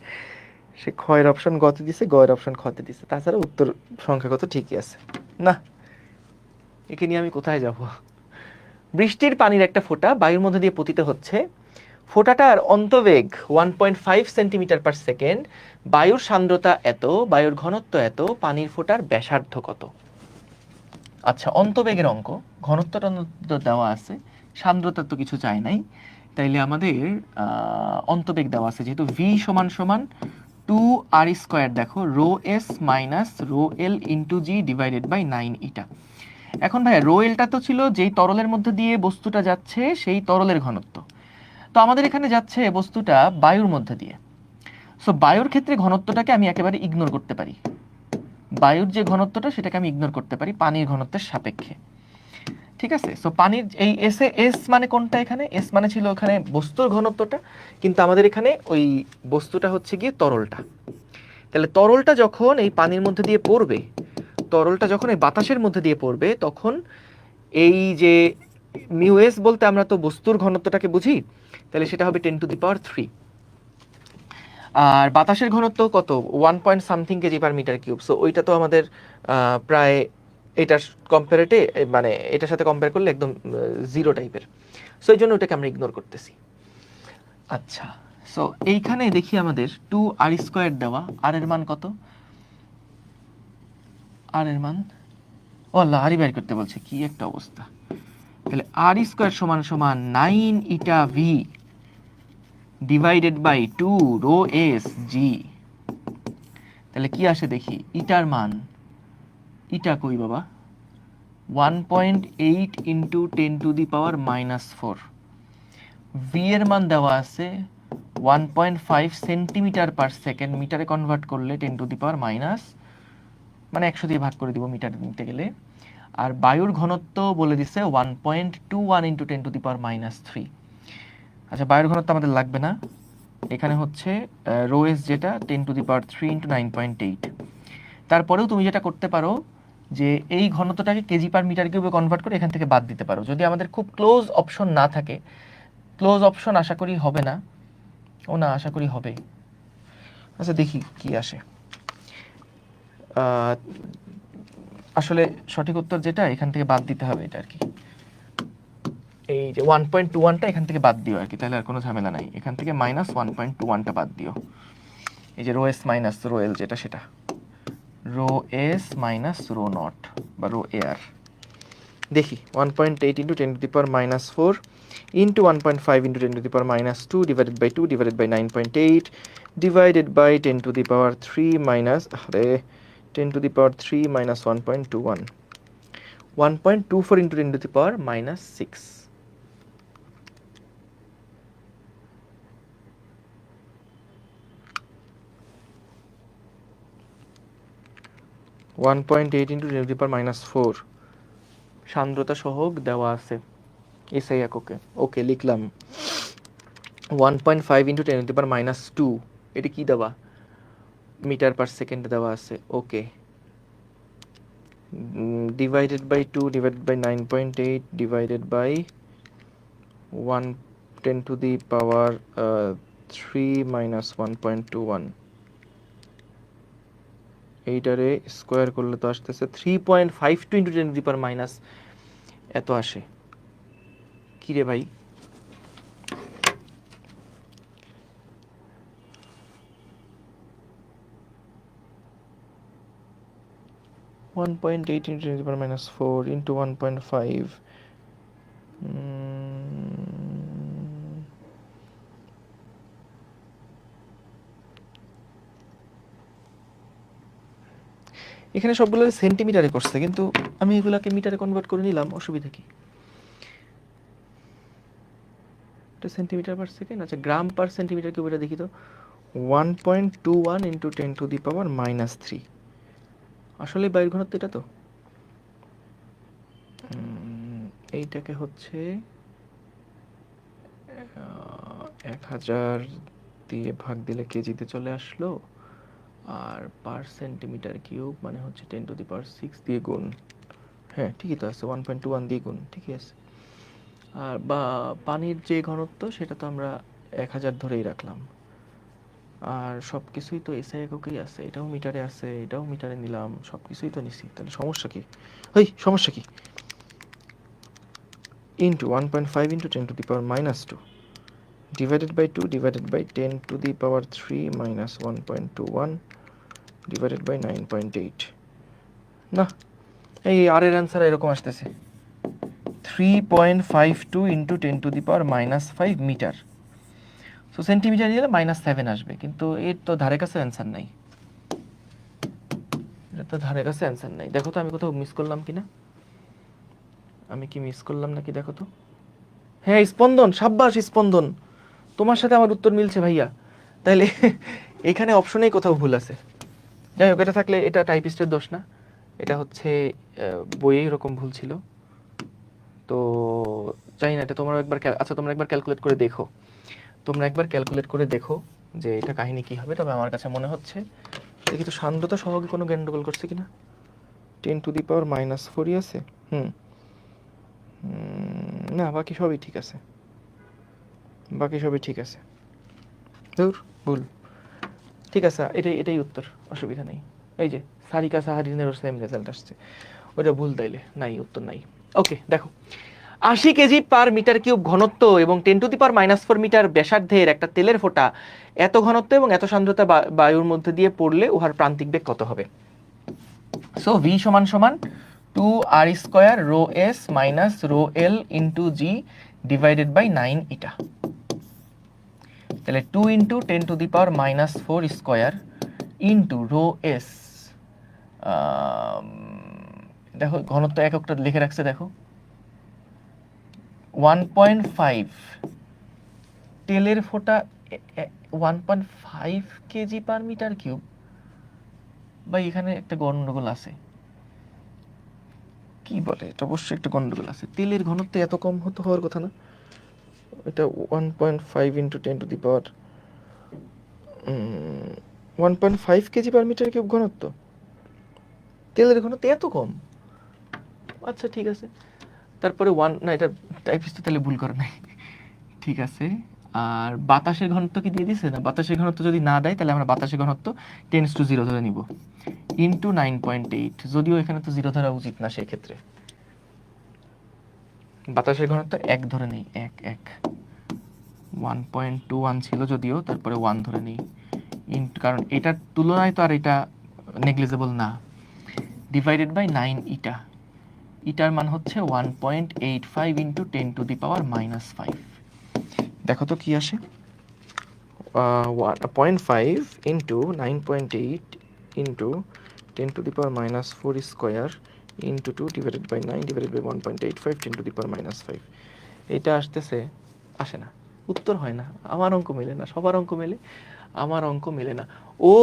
সে ক্ষয়ের অপশন গতে দিছে, গয়ের অপশন খতে দিছে, তাছাড়া উত্তর সংখ্যাগত ঠিকই আছে। না, একে নিয়ে আমি কোথায় যাব? বৃষ্টির পানির একটা ফোঁটা বায়ুর মধ্যে দিয়ে পতিত হচ্ছে, ফোঁটাটার অন্তবেগ 1.5 সেন্টিমিটার পার সেকেন্ড, বায়ুর সান্দ্রতা এত, বায়ুর ঘনত্ব এত, পানির ফোঁটার ব্যাসার্ধ কত? আচ্ছা, অন্তবেগের অঙ্ক, ঘনত্বটা দেওয়া আছে, সান্দ্রতা তো কিছু চাই নাই, তাইলে আমাদের অন্তবেগ দেওয়া আছে, যেহেতু ভি সমান সমান 2r², দেখো rho S minus rho L into G divided by 9 eta. এখন ভাই, রো এলটা তো ছিল যেই তরলের মধ্যে দিয়ে বস্তুটা যাচ্ছে সেই তরলের ঘনত্ব, তো আমাদের এখানে যাচ্ছে বস্তুটা বায়ুর মধ্যে দিয়ে, সো বায়ুর ক্ষেত্রে ঘনত্বটাকে আমি একেবারে ইগনোর করতে পারি, বায়ুর যে ঘনত্বটা সেটাকে আমি ইগনোর করতে পারি পানির ঘনত্বের সাপেক্ষে। ঠিক আছে, সো পানির এই এস এ, এস মানে কোনটা, এখানে এস মানে ছিল ওখানে বস্তুর ঘনত্বটা, কিন্তু আমাদের এখানে ওই বস্তুটা হচ্ছে গিয়ে তরলটা। তাহলে তরলটা যখন এই পানির মধ্যে দিয়ে পড়বে, তরলটা যখন এই বাতাসের মধ্যে দিয়ে পড়বে, তখন এই যে মিউ এস বলতে আমরা তো বস্তুর ঘনত্বটাকে বুঝি, তাহলে সেটা হবে 10⁻³ আর বাতাসের ঘনত্ব কত 1 point something KG per metre cube, so ওইটা তো আমাদের প্রায় এটার কম্পারেটে, মানে এটার সাথে কম্পেয়ার করলে একদম জিরো টাইপের, সো এই জন্য ওটাকে আমরা ইগনোর করতেছি। আচ্ছা, সো এইখানে দেখি আমাদের 2r² দেওয়া, আর এর মান কত, আর এর মান, ও আল্লাহ, আরই বের করতে বলছে, কি একটা অবস্থা। তাহলে r² সমান সমান 9 eta V divided by 2 rho S G. তাহলে কি আসে দেখি, ইটার মান, ইটা কই বাবা, 1.8 ইন্টু 10⁻⁻⁴। ভি এর মান দেওয়া আছে 1.5 সেন্টিমিটার পার সেকেন্ড, মিটারে কনভার্ট করলে 10⁻⁻, মানে 100 দিয়ে ভাগ করে দিব মিটার নিতে গেলে। আর বায়ুর ঘনত্ব বলে দিছে 1.21 ইন্টু 10⁻⁻3। আচ্ছা, বায়ুর ঘনত্ব আমাদের লাগবে না, এখানে হচ্ছে রো এস যেটা 10⁻³ ইন্টু 9.8। তারপরেও তুমি যেটা করতে পারো যে এই ঘনত্বটাকে কেজি পার মিটার কিউবে কনভার্ট করে এখান থেকে বাদ দিতে পারো, যদি আমাদের খুব ক্লোজ অপশন না থাকে। ক্লোজ অপশন আশা করি হবে না, ও না আশা করি হবে। আচ্ছা দেখি কি আসে। আসলে সঠিক উত্তর যেটা এখান থেকে বাদ দিতে হবে এটা আর কি, এই যে 1.21টা এখান থেকে বাদ দিও আর কি, তাহলে আর কোনো ঝামেলা নাই, এখান থেকে মাইনাস 1.21টা বাদ দিও, এই যে rho S minus rho L যেটা সেটা, rho S minus rho nought বা রো এয়ার। দেখি 1.8 into 10⁻⁴ into 1.5 into 10⁻² divided by 2 divided by 9.8 divided by 10⁻³ minus, আরে 10⁻³ মাইনাস 1.21, 1.24 ইন্টু 10⁻⁻6। 1.8 ইন্টু 10⁻⁴, সান্দ্রতা সহগ দেওয়া আছে এসআই এককে। ওকে, লিখলাম 1.5 ইন্টু 10⁻²। এটা কি দেওয়া? মিটার পার সেকেন্ড দেওয়া আছে। Okay, divided by 2 divided by 9.8 divided by 1 10⁻³ minus 1.21। এইটারে স্কোয়ার করলে তো আসতেছে 3.52 ইন্টু 10⁻⁻, এত আসে। কি রে ভাই? (1.8 into 10⁻⁴ into 1.5) এখানে সবগুলো সেন্টিমিটারে করছে, কিন্তু আমি এগুলাকে মিটারে কনভার্ট করে নিলাম, অসুবিধা কি? এটা সেন্টিমিটার পার সেকেন্ড। আচ্ছা, গ্রাম পার সেন্টিমিটার কিউব, এটা দেখি তো। 1.21 ইন্টু 10⁻³ আসলে বায়ুর ঘনত্ব এটা তো। এইটাকে হচ্ছে 1000 দিয়ে ভাগ দিলে কেজিতে চলে আসলো, আর পার সেন্টিমিটার কিউব মানে হচ্ছে 10⁶ দিয়ে গুণ। হ্যাঁ, ঠিকই তো আছে, 1.21 দিয়ে গুণ, ঠিকই আছে। আর বা পানির যে ঘনত্ব সেটা তো আমরা 1000 ধরেই রাখলাম, আর সব কিছুই তো এসআই এককেই আছে। এটাও মিটারে আছে, এটাও মিটারে নিলাম, সব কিছুই তো নিছি। তাহলে সমস্যা কি? সমস্যা কি? Into 1.5 into 10⁻² divided by 2 divided by 10⁻³ minus 1.21 divided by 9.8। না, এই আর এর অ্যান্সার এরকম আসতেছে 3.52 ইন্টু 10⁻⁻5 মিটার। সো সেন্টিমিটার নিলে -7 আসবে, কিন্তু এর তো ধারে কাছে অ্যান্সার নাই। এটা তো ধারে কাছে অ্যান্সার নাই। দেখো তো আমি কোথাও মিস করলাম কিনা, আমি কি মিস করলাম নাকি দেখো তো। হ্যাঁ, স্পন্দন, সাব্বাস স্পন্দন, তোমার সাথে আমার উত্তর মিলছে ভাইয়া। তাইলে এখানে অপশনেই কোথাও ভুল আছে। যাই হোক, এটা থাকলে এটা টাইপিস্টের দোষ না, এটা হচ্ছে বইয়ে এরকম ভুল ছিল। তো জানি না, এটা তোমরা একবার আচ্ছা তোমরা একবার ক্যালকুলেট করে দেখো, তোমরা একবার ক্যালকুলেট করে দেখো যে এটা কাহিনী কি হবে। তবে আমার কাছে মনে হচ্ছে দেখি তো সান্দ্রতা সহগে কোনো গন্ডগোল করছে কিনা। 10⁻⁴ আছে। না, বাকি সবই ঠিক আছে, বাকি সবই ঠিক আছে। ধুর, ভুল। ঠিক আছে, এটাই উত্তর, অসুবিধা নেই। এই যে সারিকা সাহারিনেরও সেম রেজাল্ট আসছে, ওটা ভুল তাইলে নাই, উত্তর নাই। ওকে, দেখো 80 কেজি পার মিটার কিউব ঘনত্ব এবং 10⁻⁴ মিটার ব্যাসার্ধের একটা তেলের ফোঁটা এত ঘনত্ব এবং এত সান্দ্রতা বায়ুর মধ্যে দিয়ে পড়লে উহার প্রান্তিক বেগ কত হবে? সো ভি সমান সমান 2r² rho S minus rho L into G divided by 9 eta. তাহলে 2 into 10⁻⁻⁴ square into rho S, দেখো ঘনত্ব এককটা লিখে রাখছে, দেখো 1.5 তেলের ফোঁটা 1.5 কেজি পার মিটার কিউব। বা এখানে একটা গন্ডগোল আছে, কি বলে, এটা অবশ্যই একটা গন্ডগোল আছে। তেলের ঘনত্ব এত কম হওয়ার কথা না। এটা 1.5 into 1.5 KG per metre cube ঘনত্ব, তেলের ঘনত্ব এত কম। আচ্ছা ঠিক আছে, তারপরে না, এটা টাইপিস্ট তাহলে ভুল করে নাই, ঠিক আছে। আর বাতাসের ঘনত্ব কি দিয়ে দিছে? না, বাতাসের ঘনত্ব যদি না দেয় তাহলে আমরা বাতাসের ঘনত্ব 10⁻⁴ ধরে নিব ইন্টু 9.8, যদিও এখানে তো 0 ধরা উচিত না, সেই ক্ষেত্রে বাতাসের ঘনত্ব 1 ধরে নেই, 1 1.21 ছিল যদিও, তারপরে 1 ধরে নেই, কারণ এটার তুলনায় তো আর এটা নেগলিজেবল না, ডিভাইডেড বাই 9 ইটা। ইটার মান হচ্ছে 1.85 ইন্টু 10⁻⁻5। দেখো তো কি আসে, 0.5 into 9.8 into 10⁻⁻⁴ square into 2 divided by 9 divided by 1.85 10⁻⁻5। এটা আসতেছে, আসে না, উত্তর হয় না। আমার অঙ্ক মেলে না, সবার অঙ্ক মেলে, আমার অঙ্ক মেলে না। ও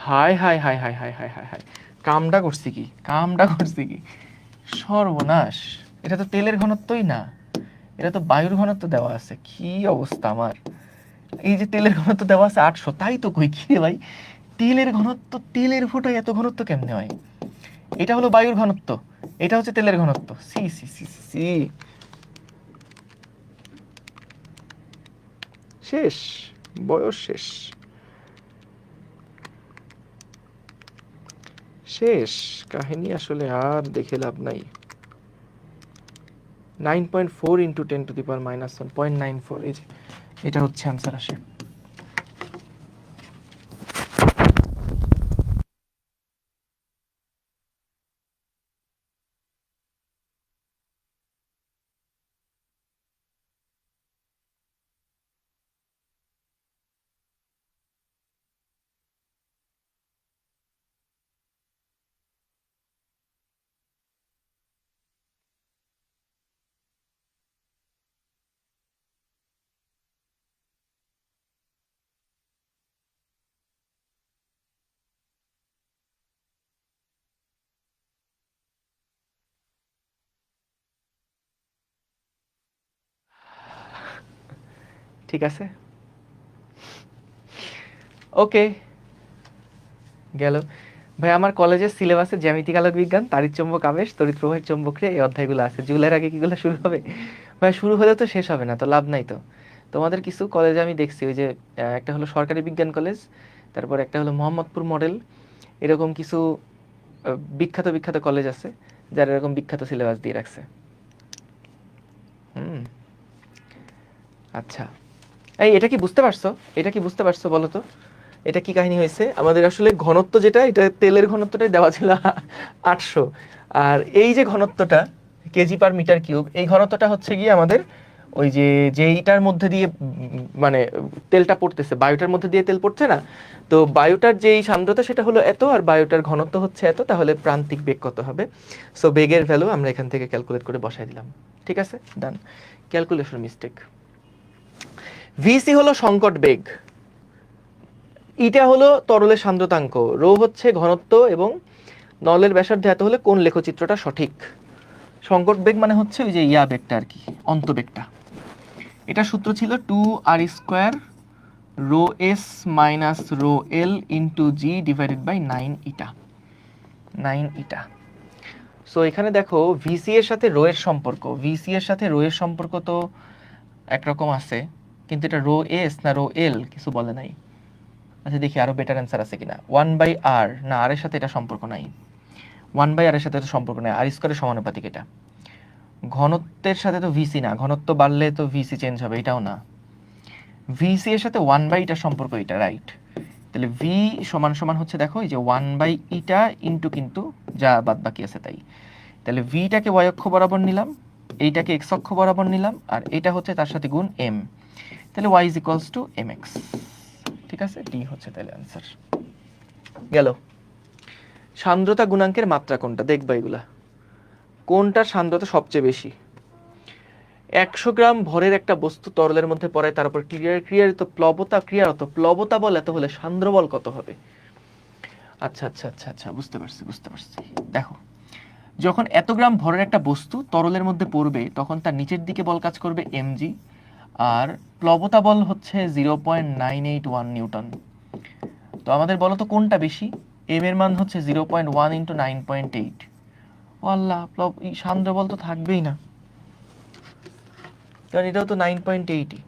হায় হায় হায় হায় হায় হায় হায় হায়, কামটা করছি কি সর্বনাশ, এটা তো তেলের ঘনত্বই না, এটা তো বায়ুর ঘনত্ব দেওয়া আছে। কি অবস্থা আমার, এই যে তেলের ঘনত্ব দেওয়া আছে 800, তাই তো কই কি রে ভাই, তেলের ঘনত্ব, তেলের ফোঁটায় এত ঘনত্ব কেমনে হয়? এটা হলো বায়ুর ঘনত্ব, এটা হচ্ছে তেলের ঘনত্ব। সি সি সি সি সি, শেষ, বয়স শেষ, শেষ কাহিনী, আসলে আর দেখে লাভ নাই। 9.4 ইন্টু 10⁻⁻1 0.94, এই যে এটা হচ্ছে অ্যান্সার আসে। ঠিক আছে, ওকে, গেল। ভাই আমার কলেজের সিলেবাসে জ্যামিতিক আলোক বিজ্ঞান, তাড়িৎচুম্বক আবেশ, তড়িৎ প্রবাহের চৌম্বকীয়, এই অধ্যায়গুলো আছে। জুলাইয়ের আগে কিগুলো শুরু হবে? ভাই শুরু হলে তো শেষ হবে না, তো লাভ নাই তো। তোমাদের কিছু কলেজে আমি দেখছি, ওই যে একটা হলো সরকারি বিজ্ঞান কলেজ, তারপর একটা হলো মোহাম্মদপুর মডেল, এরকম কিছু বিখ্যাত বিখ্যাত কলেজ আছে যারা এরকম বিখ্যাত সিলেবাস দিয়ে রাখছে। হুম, আচ্ছা, এই এটা কি বুঝতে পারছো, এটা কি বুঝতে পারছো বলো তো, এটা কি কাহিনী হয়েছে? আমাদের আসলে ঘনত্ব যেটা, এটা তেলের ঘনত্বটাই দেওয়া ছিল 800, আর এই যে ঘনত্বটা কেজি পার মিটার কিউব, এই ঘনত্বটা হচ্ছে গিয়ে আমাদের ওই যে যেইটার মধ্যে দিয়ে মানে তেলটা পড়তেছে, বায়ুটার মধ্যে দিয়ে তেল পড়ছে না, তো বায়ুটার যেই সান্দ্রতা সেটা হলো এত, আর বায়ুটার ঘনত্ব হচ্ছে এত, তাহলে প্রান্তিক বেগ কত হবে? সো বেগের ভ্যালু আমরা এখান থেকে ক্যালকুলেট করে বসাই দিলাম। ঠিক আছে, ডান, ক্যালকুলেশন মিস্টেক। ভিসি হলো সংকট বেগ, ইটা হলো তরলের সান্দ্রতাঙ্ক, রো হচ্ছে ঘনত্ব, এবং নলের ব্যাসার্ধ এত হলে কোন লেখচিত্রটা সঠিক? সংকট বেগ মানে হচ্ছে ওই যে ইয়া বেগটা আর কি, অন্তবেগটা। এটা সূত্র ছিল 2r² rho S minus rho L into G divided by 9 eta, 9 eta. So এখানে দেখো ভিসি এর সাথে রো এর সম্পর্ক, ভিসি এর সাথে রো এর সম্পর্ক তো একরকম আছে, কিন্তু এটা রো এস না রো এল কিছু বলে নাই। আচ্ছা দেখি আরো বেটার অ্যান্সার আছে কিনা। 1/r, না আর এর সাথে এটা সম্পর্ক নাই, 1/r এর সাথে তো সম্পর্ক নাই, আর স্কোয়ারের সমানুপাতিক এটা। ঘনত্বের সাথে তো ভিসি না, ঘনত্ব বাড়লে তো ভিসি চেঞ্জ হবে, এটাও না। ভিসি এর সাথে 1/ইটার সম্পর্ক, এটা রাইট। তাহলে ভি সমান সমান হচ্ছে দেখো এই যে 1/ইটা ইন্টু কিন্তু যা বাদ বাকি আছে তাই। তাহলে ভিটাকে ওয়াই অক্ষ বরাবর নিলাম, এইটাকে এক্স অক্ষ বরাবর নিলাম, আর এটা হচ্ছে তার সাথে গুণ এম, তাহলে Y is equals to M X. ঠিক আছে, ডি হচ্ছে তাহলে অ্যান্সার। গেল। সান্দ্রতা গুণাঙ্কের মাত্রা কোনটা, দেখবা এগুলা, কোনটার সান্দ্রতা সবচেয়ে বেশি? 100 গ্রাম ভরের একটা বস্তু তরলের মধ্যে পড়ায়, তার উপর ক্রিয়ারিত প্লবতা, ক্রিয়ারত প্লবতা বল এত হলে সান্দ্র বল কত হবে? আচ্ছা আচ্ছা আচ্ছা আচ্ছা, বুঝতে পারছি বুঝতে পারছি। দেখো, যখন এত গ্রাম ভরের একটা বস্তু তরলের মধ্যে পড়বে, তখন তার নিচের দিকে বল কাজ করবে এমজি, আর প্লবতা বল হচ্ছে 0.981 নিউটন। তো আমাদের বলো তো কোনটা বেশি? এম এর মান হচ্ছে 0.1 ইন্টু 9.8। ও আল্লাহ, সান্দ্র বল তো থাকবেই না, কারণ এটাও তো 9.8,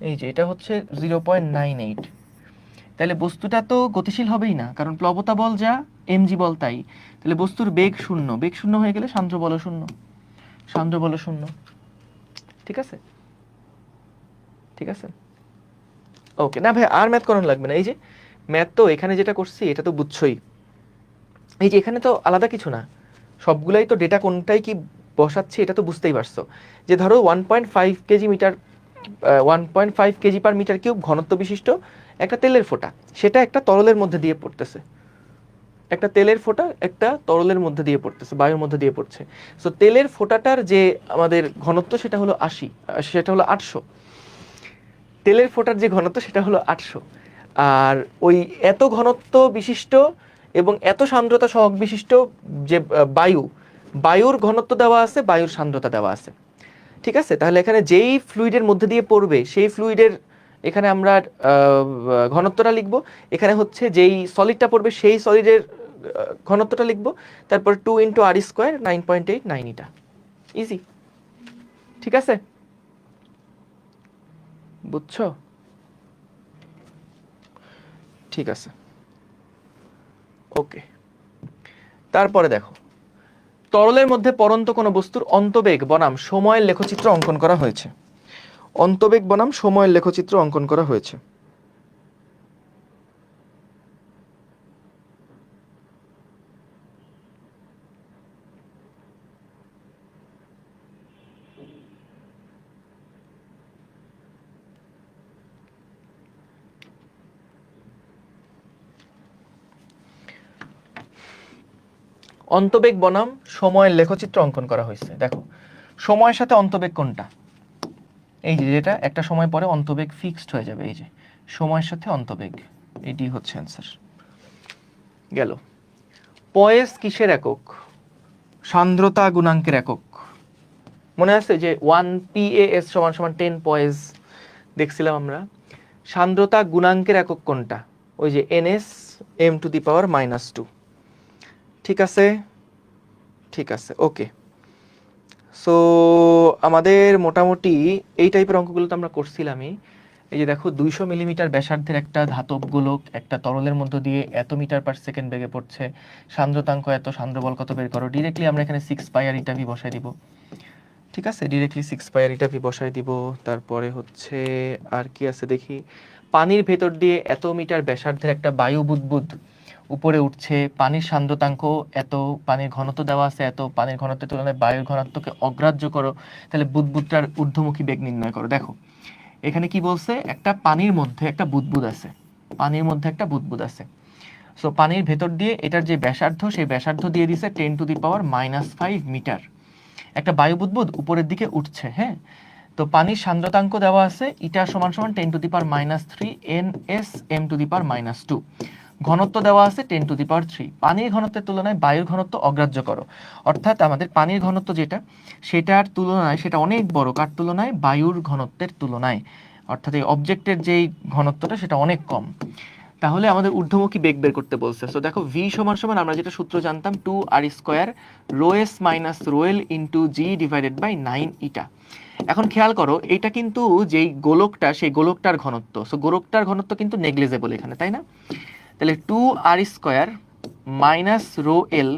এই যে এটা হচ্ছে 0.98। তাহলে বস্তুটা তো গতিশীল হবেই না, কারণ প্লবতা বল যা, এমজি বল তাই। তাহলে বস্তুর বেগ শূন্য, বেগ শূন্য হয়ে গেলে সান্দ্র বল শূন্য, সান্দ্র বল শূন্য। ঠিক আছে, ঠিক আছে, ওকে। না ভাই আর ম্যাথ করানো লাগবে না, এই যে ম্যাথ তো এখানে যেটা করছি এটা তো বুঝছোই, এই যে এখানে তো আলাদা কিছু না, সবগুলাই তো ডেটা কোনটাই কি বসাচ্ছি এটা তো বুঝতেই পারছো। যে ধরো 1.5 KG metre, 1.5 KG per metre cube ঘনত্ব বিশিষ্ট একটা তেলের ফোঁটা, সেটা একটা তরলের মধ্যে দিয়ে পড়তেছে, একটা তেলের ফোঁটা একটা তরলের মধ্যে দিয়ে পড়তেছে, বায়ুর মধ্যে দিয়ে পড়ছে। সো তেলের ফোঁটাটার যে আমাদের ঘনত্ব সেটা হলো 80, সেটা হলো 800, তেলের ফোঁটার যে ঘনত্ব সেটা হলো 800। আর ওই এত ঘনত্ব বিশিষ্ট এবং এত সান্দ্রতা সহগ বিশিষ্ট যে বায়ুর ঘনত্ব দেওয়া আছে, বায়ুর সান্দ্রতা দেওয়া আছে। ঠিক আছে, তাহলে এখানে যেই ফ্লুইডের মধ্যে দিয়ে পড়বে সেই ফ্লুইডের এখানে আমরা ঘনত্বটা লিখব, এখানে হচ্ছে যেই সলিডটা পড়বে সেই সলিডের ঘনত্বটা লিখব, তারপর 2 × r², 9.89 এটা ইজি। ঠিক আছে, বুঝছো? ঠিক আছে, ওকে। তারপরে দেখো, তরলের মধ্যে পরন্ত কোনো বস্তুর অন্তবেগ বনাম সময়ের লেখচিত্র অঙ্কন করা হয়েছে। অন্তবেগ বনাম সময়ের লেখচিত্র অঙ্কন করা হয়েছে। অন্তবেগ বনাম সময়ের লেখচিত্র অঙ্কন করা হয়েছে। দেখো, সময়ের সাথে অন্তবেগ কোনটা? এই যে যেটা একটা সময় পরে অন্তবেগ ফিক্সড হয়ে যাবে, এই যে সময়ের সাথে অন্তবেগ, এটি হচ্ছে অ্যান্সার। গেল। পয়েস কিসের একক? সান্দ্রতা গুণাঙ্কের একক। মনে আছে যে 1 PAS = 10 পয়েস দেখছিলাম আমরা। সান্দ্রতা গুণাঙ্কের একক কোনটা? ওই যে NS m⁻²। ঠিক আছে, ঠিক আছে, ওকে। সো আমাদের মোটামুটি এই টাইপের অঙ্কগুলো তো আমরা করছিলামই। এই যে দেখো, 200 মিলিমিটার ব্যাসার্ধের একটা ধাতব গোলক একটা তরলের মধ্য দিয়ে এত মিটার/সেকেন্ড বেগে পড়ছে, সান্দ্রতাঙ্ক এত, সান্দ্র বল কত বের করো। ডিরেক্টলি আমরা এখানে 6πr⁴ বসাই দিব। ঠিক আছে, ডিরেক্টলি 6πr⁴ বসাই দিব। তারপরে হচ্ছে আর কি আছে দেখি, পানির ভেতর দিয়ে এত মিটার ব্যাসার্ধের একটা বায়ু বুদবুদ উপরে উঠছে, পানির সান্দ্রতাঙ্ক এত, পানির ঘনত্ব দেওয়া আছে এত, পানির ঘনত্বের তুলনায় বায়ুর ঘনত্বকে অগ্রাহ্য করো, তাহলে বুদবুদটার ঊর্ধ্বমুখী বেগ নির্ণয় করো। দেখো এখানে কি বলছে, একটা পানির মধ্যে একটা বুদবুদ আছে, পানির মধ্যে একটা বুদবুদ আছে। সো পানির ভেতর দিয়ে এটার যে ব্যাসার্ধ, সেই ব্যাসার্ধ দিয়ে দিছে 10⁻⁵ মিটার। একটা বায়ু বুদবুদ উপরের দিকে উঠছে, হ্যাঁ। তো পানির সান্দ্রতাঙ্ক দেওয়া আছে ইটা = 10⁻³ NS m⁻²। ঘনত্ব দেওয়া আছে 10⁻³ পানির ঘনত্বের তুলনায় বায়ুর ঘনত্ব অগ্রাহ্য করো। অর্থাৎ আমাদের পানির ঘনত্ব যেটা, সেটার তুলনায় সেটা অনেক বড়, কার তুলনায়? বায়ুর ঘনত্বের তুলনায়। অর্থাৎ এই অবজেক্টের যেই ঘনত্বটা সেটা অনেক কম। তাহলে আমাদের ঊর্ধ্বমুখী বেগ বের করতে বলছে। সো দেখো, v = আমরা যেটা সূত্র জানতাম, 2r² ρs - ρl × g / 9 eta. এখন খেয়াল করো, এটা কিন্তু যেই গোলকটা, সেই গোলকটার ঘনত্ব। সো গোলকটার ঘনত্ব কিন্তু নেগলিজেবল এখানে, তাই না? তাহলে 2r² - ρl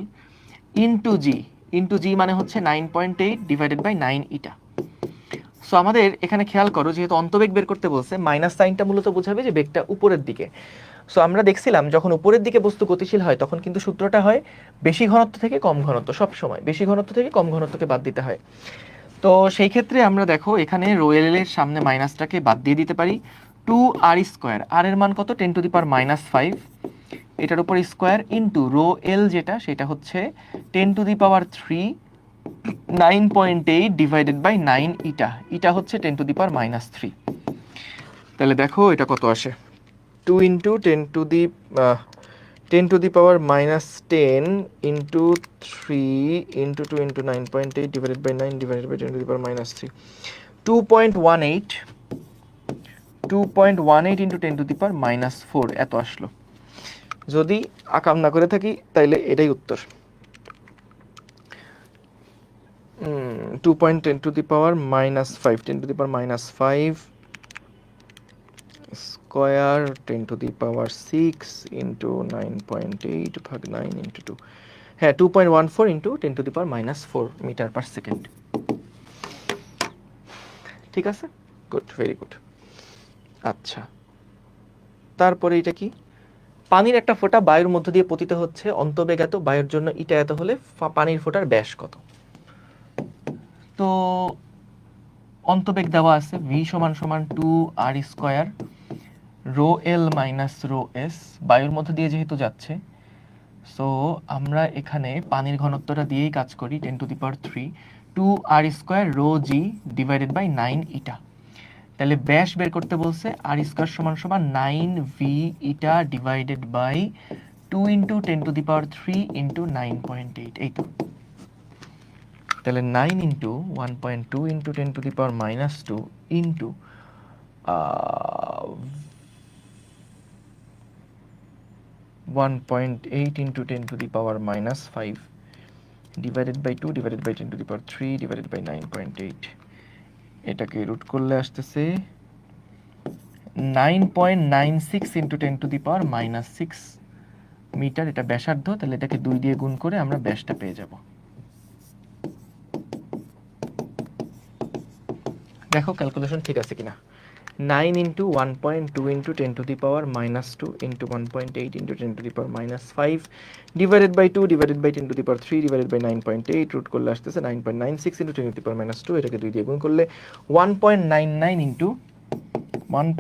× g মানে হচ্ছে 9.8 / 9 ইটা। সো আমাদের এখানে খেয়াল করো, যেহেতু অন্তবেগ বের করতে বলছে, মাইনাস সাইনটা মূলত বোঝাবে যে বেগটা উপরের দিকে। সো আমরা দেখছিলাম যখন উপরের দিকে বস্তু গতিশীল হয় তখন কিন্তু সূত্রটা হয় বেশি ঘনত্ব থেকে কম ঘনত্ব, সব সময় বেশি ঘনত্ব থেকে কম ঘনত্বকে বাদ দিতে হয়। তো সেই ক্ষেত্রে আমরা দেখো এখানে ρl এর সামনে মাইনাসটাকে বাদ দিয়ে দিতে পারি। 2r², আর এর মান কত? 10⁻⁵, এটার উপর স্কোয়ার ইন্টু ρl যেটা, সেটা হচ্ছে 10⁻³ 9.8 / 9 ইটা। ইটা হচ্ছে 10⁻⁻3। তাহলে দেখো এটা কত আসে, 2 × 10⁻10 × 3 × 2 × 9.8 / 9 / 10⁻³ 2.18 × 10⁻⁴ এত আসলো। যদি আকাম না করে থাকি তাইলে এটাই উত্তর। 2.10⁻⁵ 10⁻⁵ স্কয়ার 10⁶ ইন্টু 9.8 ভাগ 9 ইন্টু 2, হ্যাঁ 2.14 ইন্টু 10⁻⁴ মিটার/সেকেন্ড। ঠিক আছে, গুড, ভেরি গুড। আচ্ছা, তারপরে এটা কি? পানির একটা ফোঁটা বায়ুর মধ্য দিয়ে পতিত হচ্ছে, অন্তবেগ এত, বায়ুর জন্য ইটা এত হলে পানির ফোঁটার ব্যাস কত? তো অন্তবেগ দেওয়া আছে v = 2r² ρl - ρs, বায়ুর মধ্য দিয়ে যেহেতু যাচ্ছে, সো আমরা এখানে পানির ঘনত্বটা দিয়েই কাজ করি, 10⁻³ 2r² ρg / 9 ইটা। তাহলে ব্যাস বের করতে বলছে, r² = 9v ইটা / 2 ইন্টু 10⁻³ ইন্টু 9.8, এই তো। তাহলে 9 into 1.2 into 10⁻² into 1.8 into 10⁻⁵ divided by 2 divided by 10⁻³ divided by 9.8, এটাকে রুট করলে আসতেছে 9.96 ইন্টু 10⁻⁻6 মিটার। এটা ব্যাসার্ধ, তাহলে এটাকে 2 দিয়ে গুণ করে আমরা ব্যাসটা পেয়ে যাব। দেখো ক্যালকুলেশন ঠিক আছে কিনা। 9 into 1.2 into 10⁻² into 1.8 into 10⁻⁵ divided by 2 divided by 10⁻³ divided by 9.8, root করলে আসতেছে 9.96 ইন্টু 10⁻², এটাকে 2 দিয়ে গুণ করলে 1.99 ইন্টু 10⁻⁵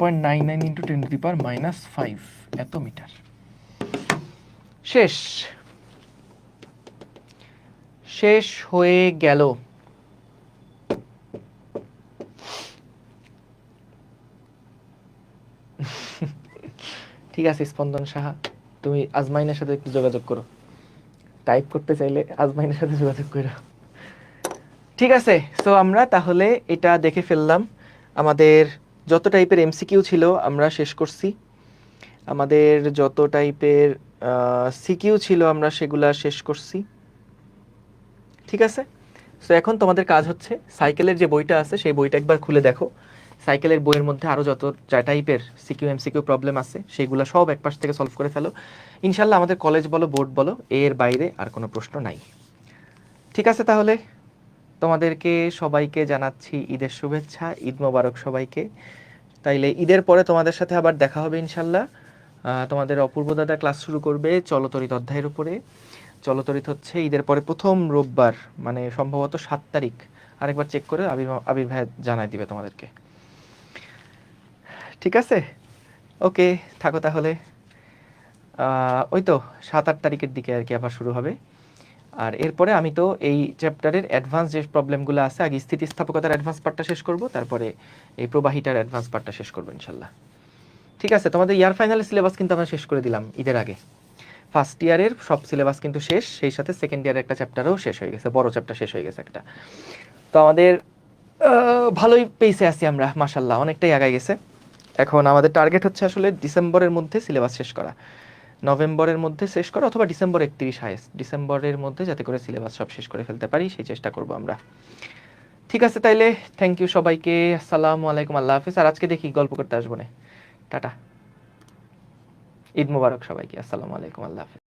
এত মিটার। শেষ শেষ হয়ে গেল। ঠিক আছে স্পন্দন সাহা, তুমি আজমাইনের সাথে একটু যোগাযোগ করো, টাইপ করতে চাইলে আজমাইনের সাথে যোগাযোগ করো। ঠিক আছে, সো আমরা তাহলে এটা দেখে ফেললাম। আমাদের যত টাইপের এমসিকিউ ছিল আমরা শেষ করছি, আমাদের যত টাইপের সিকিউ ছিল আমরা সেগুলা শেষ করছি। ঠিক আছে, সো এখন তোমাদের কাজ হচ্ছে সাইকেলের যে বইটা আছে সেই বইটা একবার খুলে দেখো। সাইকেলের বইয়ের মধ্যে আরও যত টাইপের সিকিউ এমসিকিউ প্রবলেম আছে সেগুলো সব এক পাশ থেকে সলভ করে ফেলো। ইনশাল্লাহ আমাদের কলেজ বলো বোর্ড বলো এর বাইরে আর কোনো প্রশ্ন নাই। ঠিক আছে, তাহলে তোমাদেরকে সবাইকে জানাচ্ছি ঈদের শুভেচ্ছা, ঈদ মোবারক সবাইকে। তাইলে ঈদের পরে তোমাদের সাথে আবার দেখা হবে ইনশাল্লাহ। তোমাদের অপূর্ব দাদা ক্লাস শুরু করবে চলতরিত অধ্যায়ের উপরে। চলতরিত হচ্ছে ঈদের পরে প্রথম রোববার, মানে সম্ভবত 7 তারিখ। আরেকবার চেক করে আবির ভাই জানাই দিবে তোমাদেরকে। ঠিক আছে, ওকে থাকো তাহলে। ওই তো 7-8 তারিখের দিকে আর কি আবার শুরু হবে। আর এরপরে আমি তো এই চ্যাপ্টারের অ্যাডভান্স যে প্রবলেমগুলো আছে আগে স্থিতিস্থাপকতার অ্যাডভান্স পার্টটা শেষ করব, তারপরে এই প্রবাহিটার অ্যাডভান্স পার্টটা শেষ করব ইনশাল্লাহ। ঠিক আছে, তোমাদের ইয়ার ফাইনালের সিলেবাস কিন্তু আমরা শেষ করে দিলাম ঈদের আগে। ফার্স্ট ইয়ারের সব সিলেবাস কিন্তু শেষ, সেই সাথে সেকেন্ড ইয়ারের একটা চ্যাপ্টারও শেষ হয়ে গেছে, বড় চ্যাপ্টার শেষ হয়ে গেছে একটা। তো আমাদের ভালোই পেয়েছে আছি আমরা মাশাল্লাহ, অনেকটাই আগায় গেছে। এখন আমাদের টার্গেট হচ্ছে আসলে ডিসেম্বরের মধ্যে সিলেবাস শেষ করা, নভেম্বরের মধ্যে শেষ করা, অথবা ডিসেম্বর 31 হাইয়েস্ট, ডিসেম্বরের মধ্যে যাতে করে সিলেবাস সব শেষ করে ফেলতে পারি সেই চেষ্টা করব আমরা। ঠিক আছে, তাইলে থ্যাংক ইউ সবাইকে, আসসালামু আলাইকুম, আল্লাহ হাফিজ। আর আজকে দেখি গল্প করতে আসবো না, টাটা, ঈদ মোবারক সবাইকে, আসসালামু আলাইকুম, আল্লাহ হাফিজ।